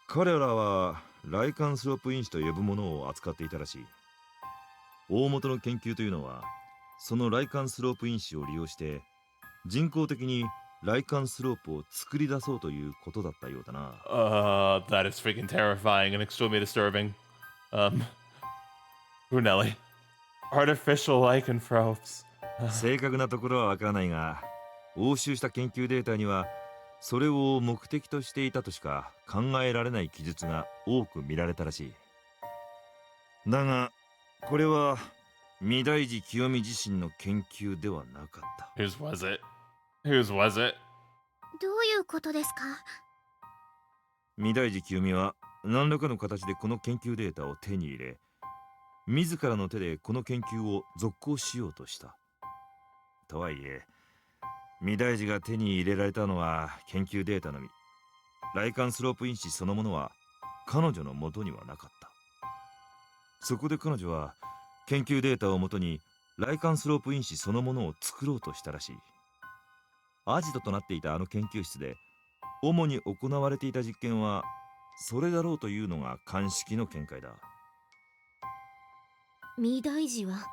彼らは雷管スロープ因子と呼ぶものを扱っていたらしい。大元の研究というのは、その雷管スロープ因子を利用して人工的に雷管スロープを作り出そうということだったようだな。That is freaking terrifying and extremely disturbing. Brunelli. Artificial lycanthropes. 正確なところはわからないが、押収した研究データにはそれを目的としていたとしか考えられない記述が多く見られたらしい。だがこれは御大寺清美自身の研究ではなかった。Whose was it? Whose was it? どういうことですか？御大寺清美は何らかの形でこの研究データを手に入れ、自らの手でこの研究を続行しようとした。とはいえ、御大寺が手に入れられたのは研究データのみ。雷管スロープ因子そのものは彼女の元にはなかった。そこで彼女は研究データをもとに雷管スロープ因子そのものを作ろうとしたらしい。アジトとなっていたあの研究室で主に行われていた実験はそれだろうというのが鑑識の見解だ。御大寺は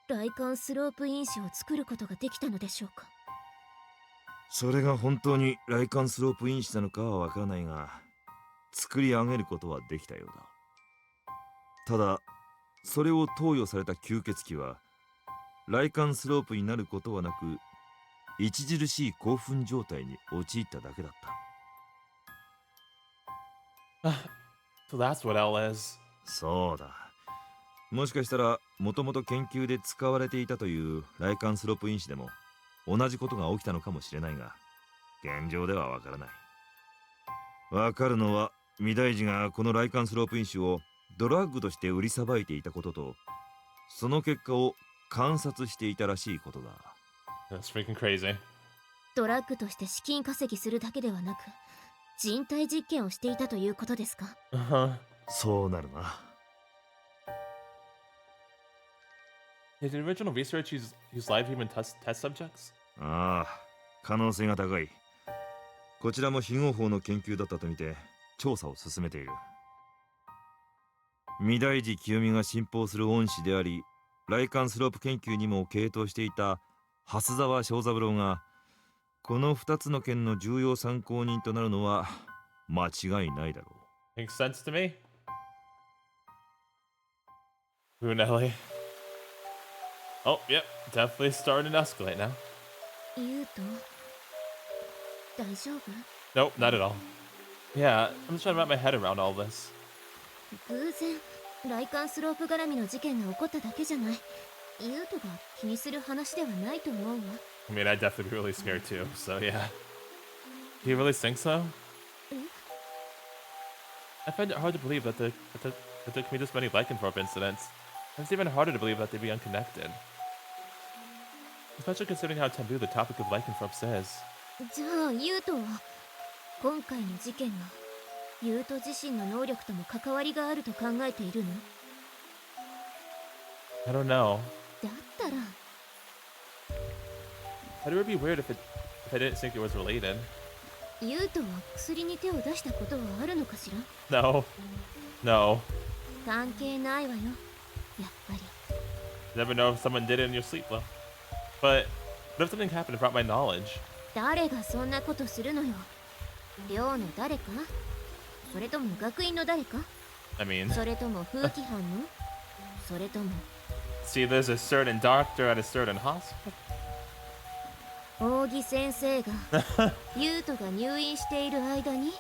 雷管スロープ因子を作ることができたのでしょうか？それが本当に雷管スロープ因子なのかはわからないが、作り上げることはできたようだ。ただそれを投与された吸血鬼は雷管スロープになることはなく、著しい興奮状態に陥っただけだった。So that's what L is. そうだ。もしかしたらもともと研究で使われていたという雷管スロープ因子でも同じことが起きたのかもしれないが、現状ではわからない。わかるのは御大寺がこの雷管スロープ因子をドラッグとして売りさばいていたことと、その結果を観察していたらしいことだ。That's freaking crazy. ドラッグとして資金稼ぎするだけではなく、人体実験をしていたということですか？ そうなるな。Did the original research use live human test subjects? ああ、可能性が高い。こちらも非合法の研究だったとみて調査を進めている。御大寺清美が信奉する恩師であり、来館スロープ研究にも傾倒していた蓮沢正三郎がこの2つの件の重要参考人となるのは間違いないだろう。 Makes sense to me. Brunelli. Oh, yep, definitely starting to escalate now. ユウト大丈夫？ Nope, not at all. Yeah, I'm just trying to wrap my head around all this. 偶然来館スロープ絡みの事件が起こっただけじゃない。ユウトが気にする話ではないと思うわ。 I mean, I'd definitely be really scared too, so yeah. Do you really think so? I find it hard to believe that there could be this many lycanthrope incidents. It's even harder to believe that they'd be unconnected. Especially considering how taboo the topic of lycanthropes is. じゃあユウトは今回の事件がユウト自身の能力とも関わりがあると考えているの？ I don't know. だったら But it would be weird if I didn't think it was related. ユウトは薬に手を出したことはあるのかしら？ No. No. 関係ないわよ、やっぱり。 You never know if someone did it in your sleep, though. But what if something happened without my knowledge? 誰がそんなことするのよ？寮の誰か？それとも学院の誰か？ I mean, それとも風紀班の？それとも see, there's a certain doctor at a certain hospital. 大木先生がユウトが入院している間に？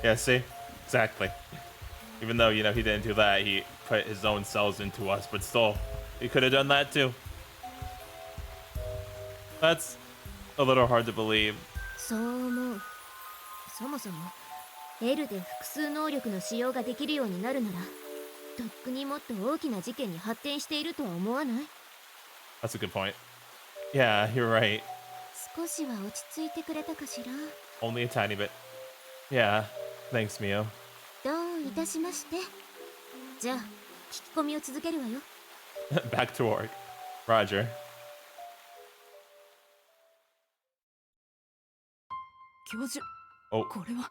Yeah, see? Exactly. Even though, you know, he didn't do that, he put his own cells into us, but still, he could have done that too. That's a little hard to believe. そう思う。そもそも L で複数能力の使用ができるようになるならとっくにもっと大きな事件に発展しているとは思わない？ That's a good point. Yeah, you're right. 少しは落ち着いてくれたかしら？ Only a tiny bit. Yeah, thanks, Mio. どういたしまして。じゃあ聞き込みを続けるわよ。Back to work. Roger. 教授、 Oh, これは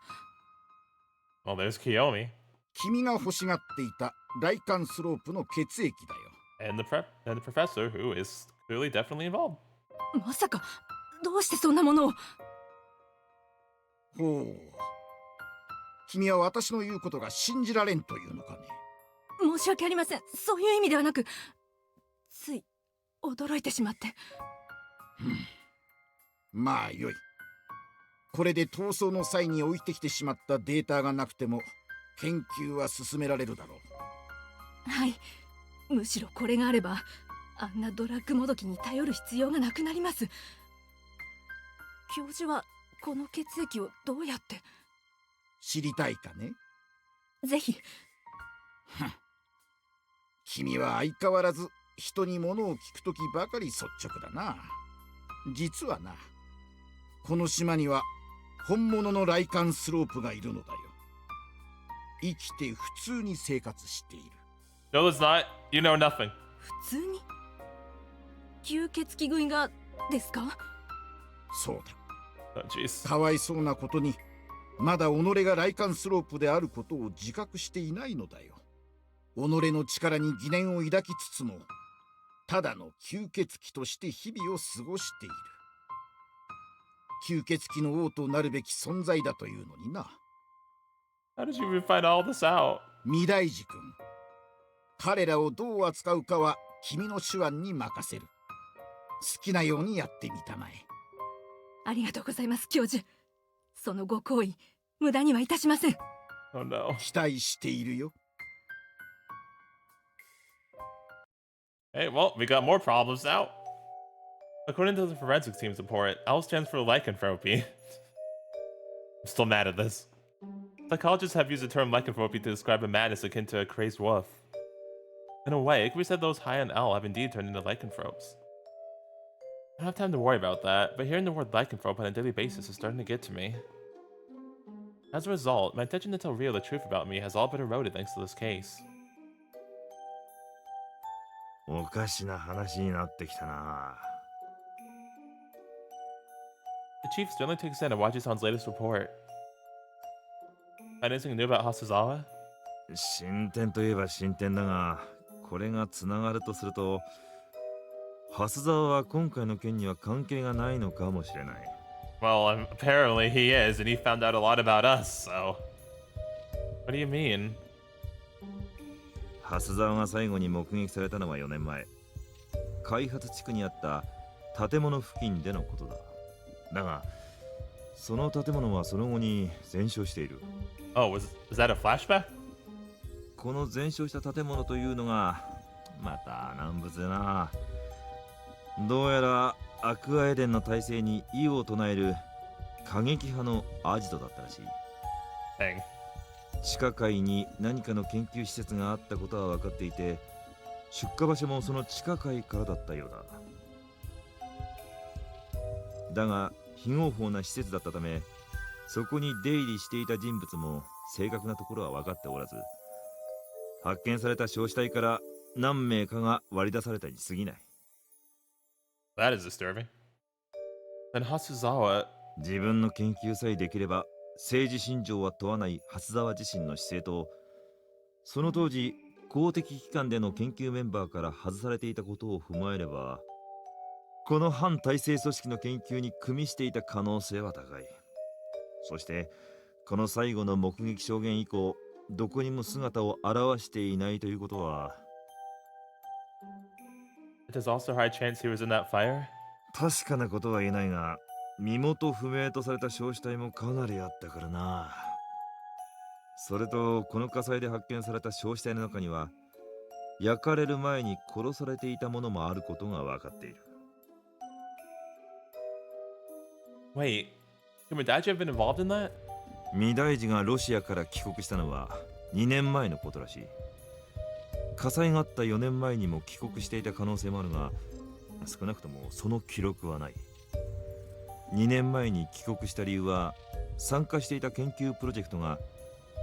well, there's Kiyomi. 君が欲しがっていた来館スロープの血液だよ。And the professor, who is clearly definitely involved. まさかどうしてそんなものを？ほう。君は私の言うことが信じられんというのかね。申し訳ありません。そういう意味ではなく、つい驚いてしまって。まあよい。これで逃走の際に置いてきてしまったデータがなくても研究は進められるだろう。はい。むしろこれがあれば、あんなドラッグもどきに頼る必要がなくなります。教授はこの血液をどうやって？知りたいかね。ぜひ。君は相変わらず人に物を聞くときばかり率直だな。実はな、この島には本物の来館スロープがいるのだよ。生きて普通に生活している。 No, it's not. You know nothing. 普通に？吸血鬼食いがですか？そうだ。 Oh, jeez. かわいそうなことに、まだ己が来館スロープであることを自覚していないのだよ。己の力に疑念を抱きつつも、ただの吸血鬼として日々を過ごしている。吸血鬼の王となるべき存在だというのにな。How did you even find all this out? 御大寺君、彼らをどう扱うかは君の手腕に任せる。好きなようにやってみたまえ。ありがとうございます、教授。そのご好意、無駄にはいたしません。Oh no. 期待しているよ。 Hey, well, we got more problems now. According to the forensics team's report, L stands for lycanthropy. I'm still mad at this. Psychologists have used the term lycanthropy to describe a madness akin to a crazed wolf. In a way, it could be said those high on L have indeed turned into lycanthropes. I don't have time to worry about that, but hearing the word lycanthrope on a daily basis is starting to get to me. As a result, my intention to tell Rio the truth about me has all been eroded thanks to this case. おかしな話になってきたな。 The chief sternly takes in Awaji-san's latest report. Anything new about Hasezawa? 進展といえば進展だが、これがつながるとすると、蓮沢は今回の件には関係がないのかもしれない。Well, apparently he is, and he found out a lot about us, so... What do you mean? 蓮沢が最後に目撃されたのは4年前。開発地区にあった建物付近でのことだ。だが、その建物はその後に全焼している。Oh, was that a flashback? この全焼した建物というのが、また難物でな。どうやらアクアエデンの体制に異を唱える過激派のアジトだったらしい。Dang. 地下階に何かの研究施設があったことは分かっていて、出火場所もその地下階からだったようだ。だが非合法な施設だったため、そこに出入りしていた人物も正確なところは分かっておらず、発見された焼死体から何名かが割り出されたに過ぎない。That is disturbing. Then Hasezawa... 自分の研究さえできれば政治信条は問わない蓮沢自身の姿勢と、その当時公的機関での研究メンバーから外されていたことを踏まえれば、この反体制組織の研究に組みしていた可能性は高い。そしてこの最後の目撃証言以降、どこにも姿を現していないということは、There's also a high chance he was in that fire? 確かなことは言えないが、身元不明とされた焼死体もかなりあったからな。それとこの火災で発見された焼死体の中には、焼かれる前に殺されていたものもあることが分かっている。Wait, could Midaiji have been involved in that? 御大寺がロシアから帰国したのは2年前のことらしい。火災があった4年前にも帰国していた可能性もあるが、少なくともその記録はない。2年前に帰国した理由は、参加していた研究プロジェクトが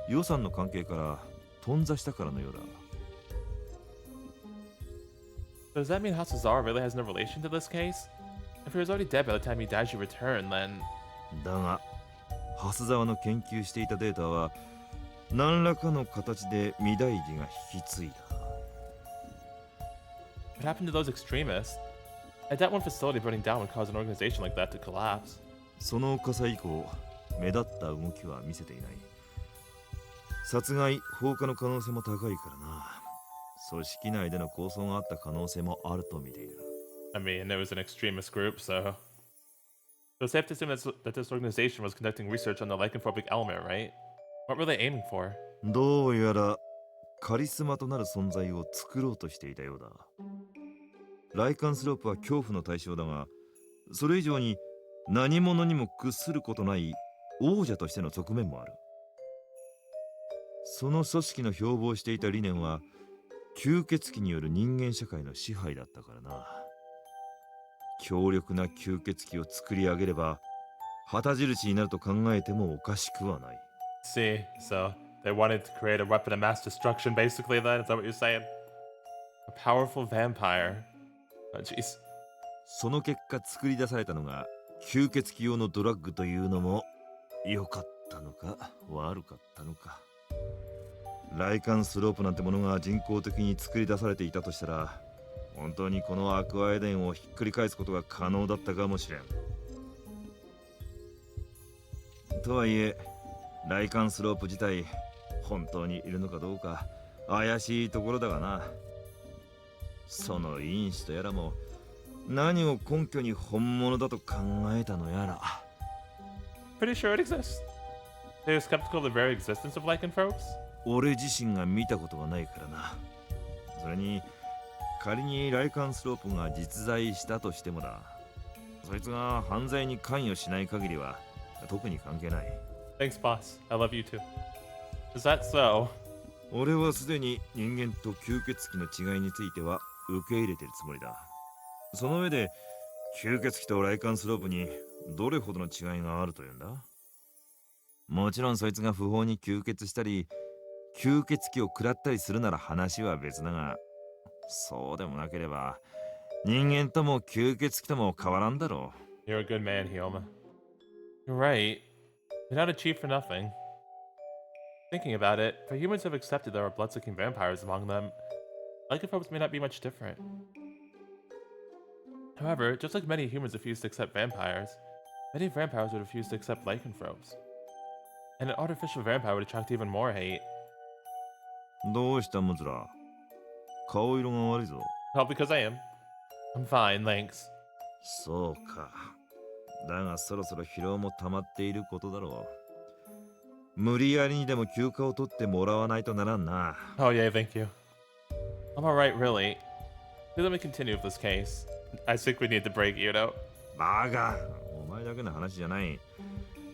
予算の関係から頓挫したからのようだ。Does that mean Hasezawa really has no relation to this case? If he was already dead by the time Midaiji returned, then... だが、蓮沢の研究していたデータは何らかの形で御大寺が引き継いだ。What happened to those extremists? I doubt one facility burning down would cause an organization like that to collapse. その火災以降、目立った動きは見せていない。殺害、放火の可能性も高いからな。組織内での抗争があった可能性もあると見ている。I mean, it was an extremist group, so... So it's safe to assume that this organization was conducting research on the lycanthropic element, right? What were they aiming for? どうやらカリスマとなる存在を作ろうとしていたようだ。ライカンスロープは恐怖の対象だが、それ以上に何者にも屈することない王者としての側面もある。その組織の標榜していた理念は、吸血鬼による人間社会の支配だったからな。強力な吸血鬼を作り上げれば旗印になると考えてもおかしくはない。 See, so they wanted to create a weapon of mass destruction, basically, then? Is that what you're saying? A powerful vampire. Oh, jeez. その結果作り出されたのが吸血鬼用のドラッグというのも良かったのか悪かったのか。ライカンスロープなんてものが人工的に作り出されていたとしたら、本当にこのアクアエデンをひっくり返すことが可能だったかもしれん。とはいえ、ライカンスロープ自体本当にいるのかどうか怪しいところだがな。その因子とやらも何を根拠に本物だと考えたのやら。 Pretty sure it exists. They're skeptical of the very existence of lycanthropes? 俺自身が見たことがないからな。それに仮にライカンスロープが実在したとしてもだ、そいつが犯罪に関与しない限りは特に関係ない。 Thanks, boss. I love you too. Is that so? 俺はすでに人間と吸血鬼の違いについては受け入れてるつもりだ。その上で吸血鬼とライカンスロープにどれほどの違いがあるというんだ。もちろんそいつが不法に吸血したり吸血鬼を食らったりするなら話は別だが、そうでもなければ人間とも吸血鬼とも変わらんだろう。 You're a good man, Hyoma. You're right. You're not a chief for nothing. Thinking about it, for humans who have accepted there are blood-sucking vampires among them, lycanthropes may not be much different. However, just like many humans refuse to accept vampires, many vampires would refuse to accept lycanthropes. And an artificial vampire would attract even more hate. どうしたムズラ、顔色が悪いぞ。 Well, because I am. I'm fine, thanks. そうか。だがそろそろ疲労も溜まっていることだろう。無理やりにでも休暇を取ってもらわないとならんな。 Oh yeah, thank you. I'm alright, really. Please let me continue with this case. I think we need to break Yuuto. バカ、お前だけの話じゃない。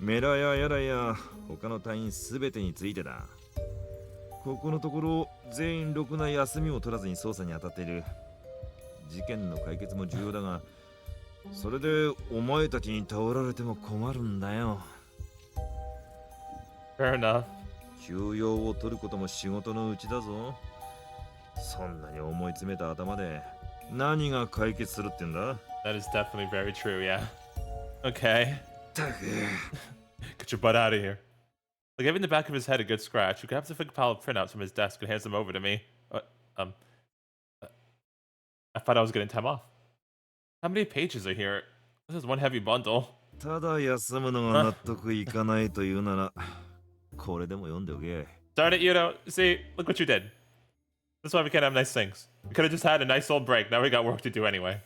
メラやヤラや他の隊員すべてについてだ。ここのところ全員ろくな休みを取らずに捜査に当たっている。事件の解決も重要だが、それでお前たちに頼られても困るんだよ。 Fair enough. 休養を取ることも仕事のうちだぞ。そんなに思い詰めた頭で何が解決するってんだ？ That is definitely very true, yeah. Okay. たく Get your butt out of here. Like, giving the back of his head a good scratch, he grabs a thick pile of printouts from his desk and hands them over to me. I thought I was getting time off. How many pages are here? This is one heavy bundle. ただ休むのが納得いかないというならこれでも読んでおけ。 Darn it, Yuuto. See, look what you did. That's why we can't have nice things. We could have just had a nice old break. Now we got work to do anyway.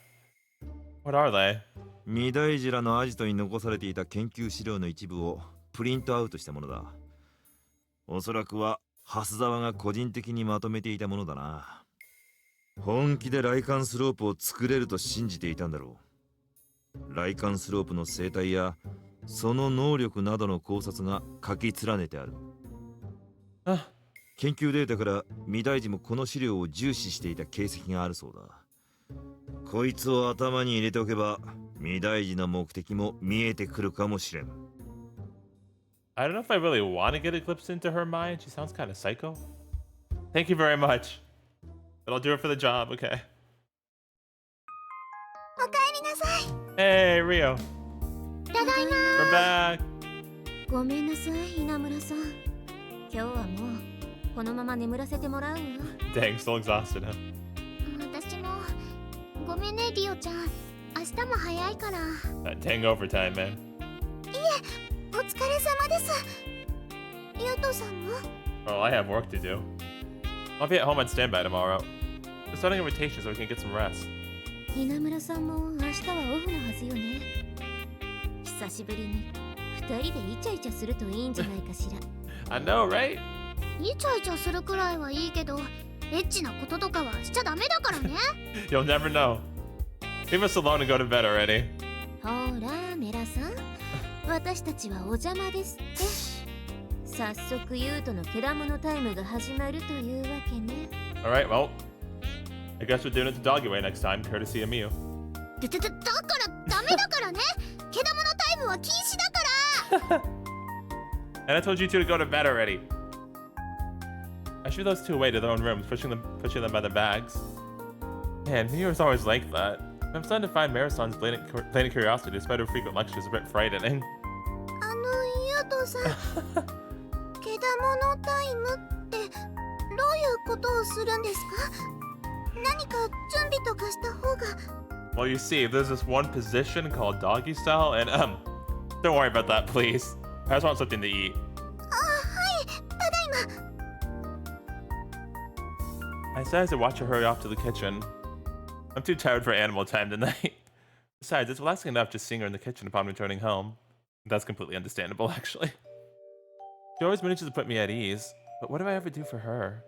What are they? 御大寺らのアジトに残されていた研究資料の一部をプリントアウトしたものだ。おそらくは蓮沢が個人的にまとめていたものだな。本気でライカンスロープを作れると信じていたんだろう。ライカンスロープの生態やその能力などの考察が書き連ねてある。研究データから御大寺もこの資料を重視していた形跡があるそうだ。こいつを頭に入れておけば御大寺の目的も見えてくるかもしれん。 I don't know if I really want to get a glimpse into her mind. She sounds kind of psycho. Thank you very much. But I'll do it for the job, okay? おかえりなさい。 Hey, Rio. ただいま。 We're back. ごめんなさい稲村さん。今日はもうこのまま眠らせてもらうわ。 Dang, still exhausted, huh? 私もごめんねリオちゃん。明日も早いから。 That dang overtime, man. お疲れ様です。ユウトさんも Well, I have work to do. I'll be at home on standby tomorrow. Just starting a rotation so we can get some rest. 稲村さんも明日はオフのはずよね。久しぶりに二人でイチャイチャするといいんじゃないかしら。I know, right? イチャイチャするくらいはいいけど、エッチなこととかはしちゃダメだからね。You'll never know. Leave us alone and go to bed already. ほらメラさん、私たちはお邪魔ですって。早速ユウトのけだものタイムが始まるというわけね。 Alright, well, I guess we're doing it the doggy way next time, courtesy of Miu. だからダメだからね。けだものタイムは禁止だから。And I told you two to go to bed already. I shoo those two away to their own rooms, pushing them by their bags. Man, Miu is always like that. I'm starting to find Marisan's blatant curiosity despite her frequent lectures a bit frightening. ユウトさん、けだものタイムってどういうことをするんですか？何か準備とかした方が。 Well, you see, there's this one position called doggy style, and don't worry about that, please. I just want something to eat. はい、ただいま。 I decided to watch her hurry off to the kitchen. I'm too tired for animal time tonight. Besides, it's relaxing enough just seeing her in the kitchen upon returning home. That's completely understandable, actually. She always manages to put me at ease, but what do I ever do for her?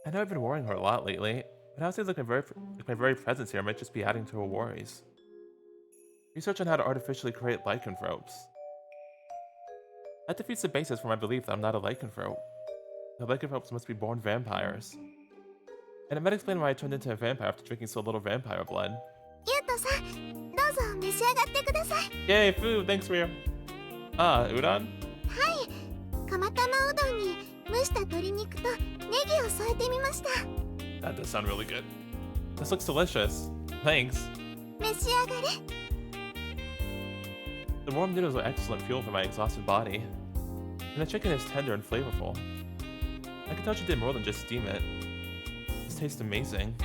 I know I've been worrying her a lot lately, but now it seems like my very presence here might just be adding to her worries. Research on how to artificially create lycanthropes. That defeats the basis for my belief that I'm not a lycanthrope. The lycanthropes must be born vampires. And it might explain why I turned into a vampire after drinking so little vampire blood. ユウトさん、どうぞ召し上がってください。 Yay, food! Thanks, Rio. Udon? はい、釜玉うどんに蒸した鶏肉とネギを添えてみました。That does sound really good. This looks delicious. Thanks. 召し上がれ。 The warm noodles are excellent fuel for my exhausted body. And the chicken is tender and flavorful. I can tell she did more than just steam it. This tastes amazing.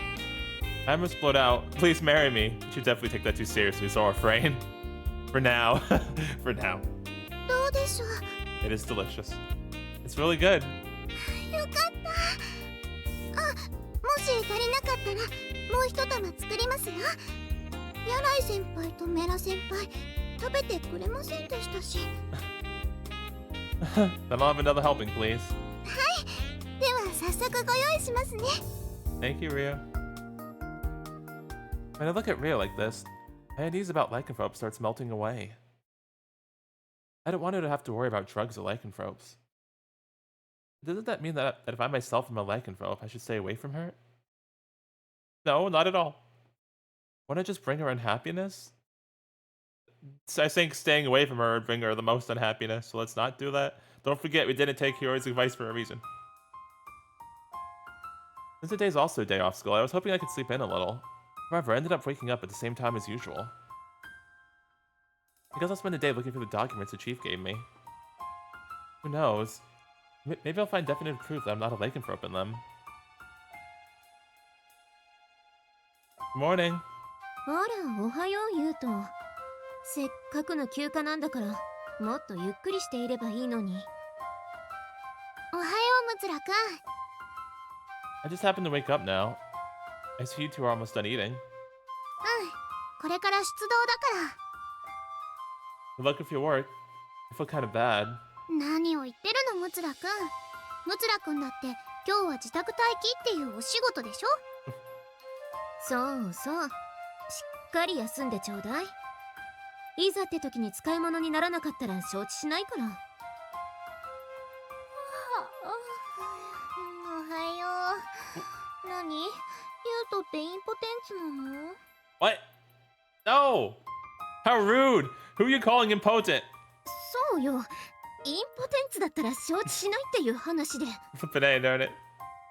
I almost blowed out. Please marry me. You should definitely take that too seriously, so refrain. For now. For now. どうでしょう。 It is delicious. It's really good. よかった。あ、もし足りなかったらもう一玉作りますよ。柳井先輩とメラ先輩食べてくれませんでしたし。Then I'll have another helping, please. はい。では早速ご用意しますね。 Thank you, Rio. When I look at Rio like this, my unease about lycanthrope starts melting away. I don't want her to have to worry about drugs or lycanthropes. Doesn't that mean that if I myself am a lycanthrope, I should stay away from her? No, not at all. Wouldn't I just bring her unhappiness? So I think staying away from her would bring her the most unhappiness, so let's not do that. Don't forget, we didn't take Hiyori's advice for a reason. Since today's also a day off school, I was hoping I could sleep in a little. However, I ended up waking up at the same time as usual. I guess I'll spend the day looking for the documents the chief gave me. Who knows? Maybe I'll find definitive proof that I'm not a lycanthrope in them. Good morning. あら、おはよう、ユウト。せっかくの休暇なんだから、もっとゆっくりしていればいいのに。おはよう、ムツラくん。 I just happened to wake up now. I see you two are almost done eating. うん。これから出動だか Good luck with your work. I feel kind of bad. ら。何を言ってるの、ムツラくん。ムツラくんだって今日は自宅待機っていうお仕事でしょ。そうそう。しっかり休んでちょうだい。いざって時に使い物にならなかったら承知しないから。おはよう。何？ユウトってインポテンツなの？ What? No! How rude! Who are you calling impotent? そうよ。インポテンツだったら承知しないっていう話で。Flip it, darn it.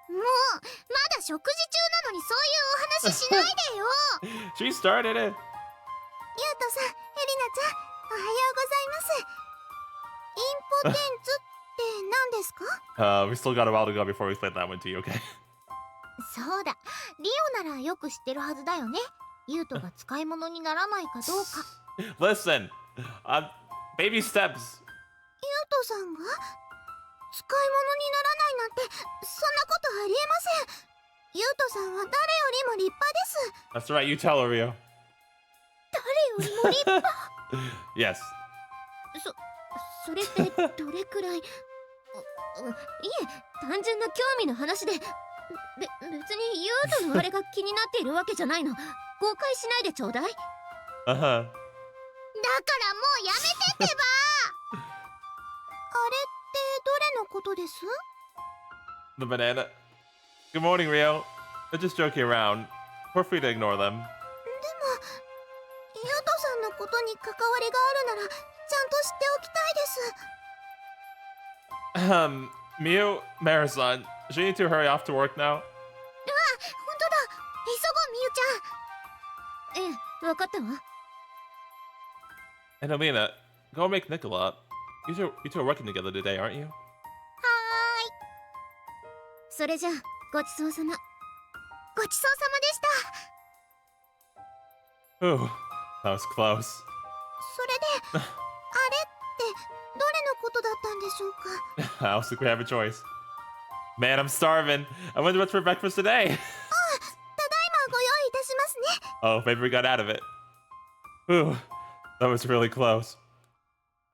もうまだ食事中なのにそういうお話しないでよ。 She started it. ユウトさん、エリナちゃん、おはようございます。インポテンツって何ですか？ We still got a while to go before we explain that one to you, okay? そうだ、リオならよく知ってるはずだよね。ユウトが使い物にならないかどうか。Listen, baby steps. ユウトさんが使い物にならないなんてそんなことありえません。ユウトさんは誰よりも立派です。 That's right, you tell her, Rio. 誰よりも立派。Yes. それってどれくらいいえ、単純な興味の話で別にユウトのあれが気になっているわけじゃないの。誤解しないでちょうだい。Uh-huh. だからもうやめてってば。あれってどれのことです？ The banana. Good morning, Rio. They're just joking around. We're free to ignore them. でもユウトさんのことに関わりがあるならちゃんと知っておきたいです。 Miu, Marasan, should you need to hurry off to work now? あ、本当だ。急ごう、ミユちゃん。ええ、わかったわ。 And Alina, go make Nicola up. You two are working together today, aren't you? はそれじゃあごちそうさま。ごちそうさまでした。 Ooh, that was close. それで、あれってどれのことだったんでしょうか。 I don't think we have a choice. Man, I'm starving. I wonder what's for breakfast today. ただいまご用意いたしますね。 Oh, maybe we got out of it. Ooh, that was really close.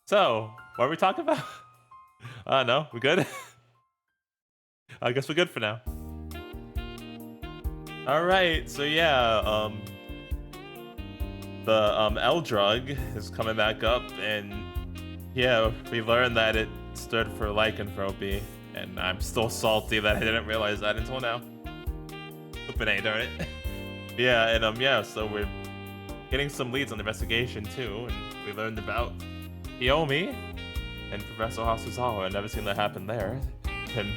So, what are we talking about? No, we good? I guess we're good for now. Alright, so yeah, the L drug is coming back up, and yeah, we learned that it stood for lycanthropy, and I'm still salty that I didn't realize that until now. Open A, darn it. Yeah, and yeah, so we're getting some leads on the investigation too, and we learned about Hiyomi and Professor Hasuzawa. I've never seen that happen there, and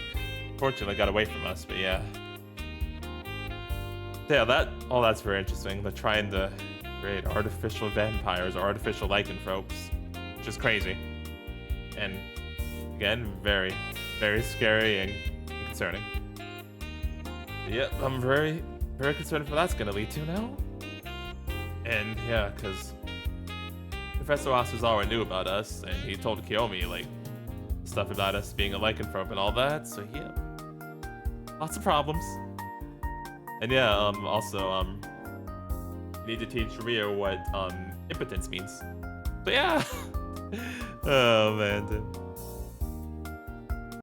fortunately got away from us, but yeah. Yeah, that's very interesting. They're trying to create artificial vampires or artificial lycanthropes, which is crazy. And again, very, very scary and concerning. Yep, I'm very, very concerned for what that's gonna lead to now. And yeah, because Professor Asuzawa knew about us, and he told Kiyomi, like, stuff about us being a lycanthrope and all that, so yeah. Lots of problems. And yeah, also, you need to teach Rio what, impotence means. So yeah! Oh man, dude.